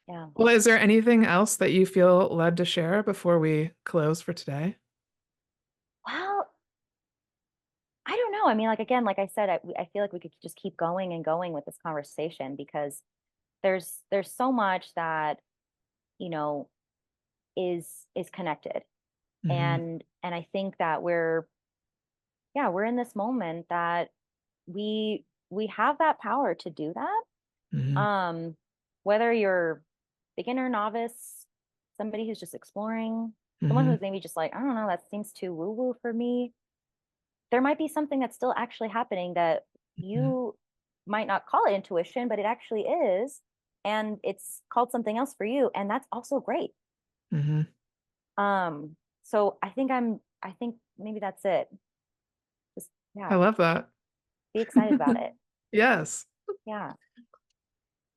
Yeah. Well, is there anything else that you feel led to share before we close for today? Well, I don't know. I mean, like, again, like I said, I feel like we could just keep going and going with this conversation because there's so much that, you know, is connected. Hmm. And I think that we're in this moment that we have that power to do that. Hmm. Whether you're beginner, novice, somebody who's just exploring, someone Hmm. who's maybe just like, I don't know, that seems too woo woo for me. There might be something that's still actually happening that Hmm. you might not call it intuition, but it actually is. And it's called something else for you. And that's also great. Hmm. So I think maybe that's it. Just, I yeah, love that. be excited about it. Yes. Yeah.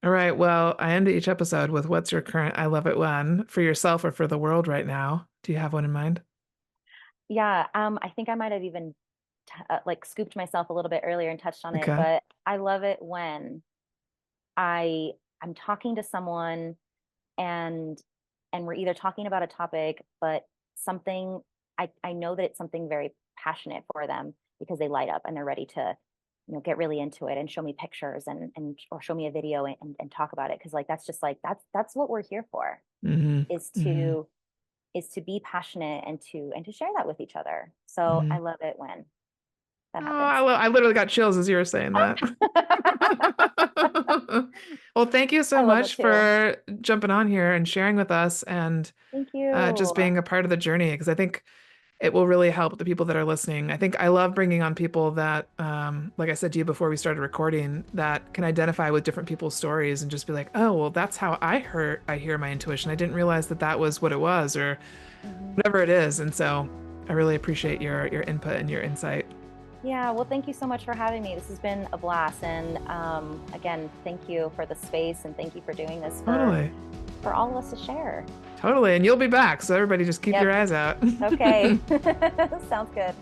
All right. Well, I end each episode with what's your current I love it when for yourself or for the world right now? Do you have one in mind? Yeah. I think I might have even like scooped myself a little bit earlier and touched on it, Okay. but I love it when I I'm talking to someone and we're either talking about a topic, but something I know that it's something very passionate for them because they light up and they're ready to, get really into it and show me pictures and or show me a video and talk about it. Cause like that's just like that's what we're here for Hmm. is Hmm. to be passionate and to share that with each other. So Hmm. I love it when that Oh, happens. I literally got chills as you were saying that. Well, thank you so I love it much too. for jumping on here and sharing with us and Thank you. just being a part of the journey because I think it will really help the people that are listening. I think I love bringing on people that, like I said to you before we started recording, that can identify with different people's stories and just be like, oh, well, that's how I hear my intuition. I didn't realize that that was what it was or Mhm. whatever it is. And so I really appreciate your input and your insight. Yeah, well, thank you so much for having me. This has been a blast. And again, thank you for the space and thank you for doing this Totally. for all of us to share. Totally. And you'll be back. So everybody just keep your Yep. eyes out. Okay. Sounds good.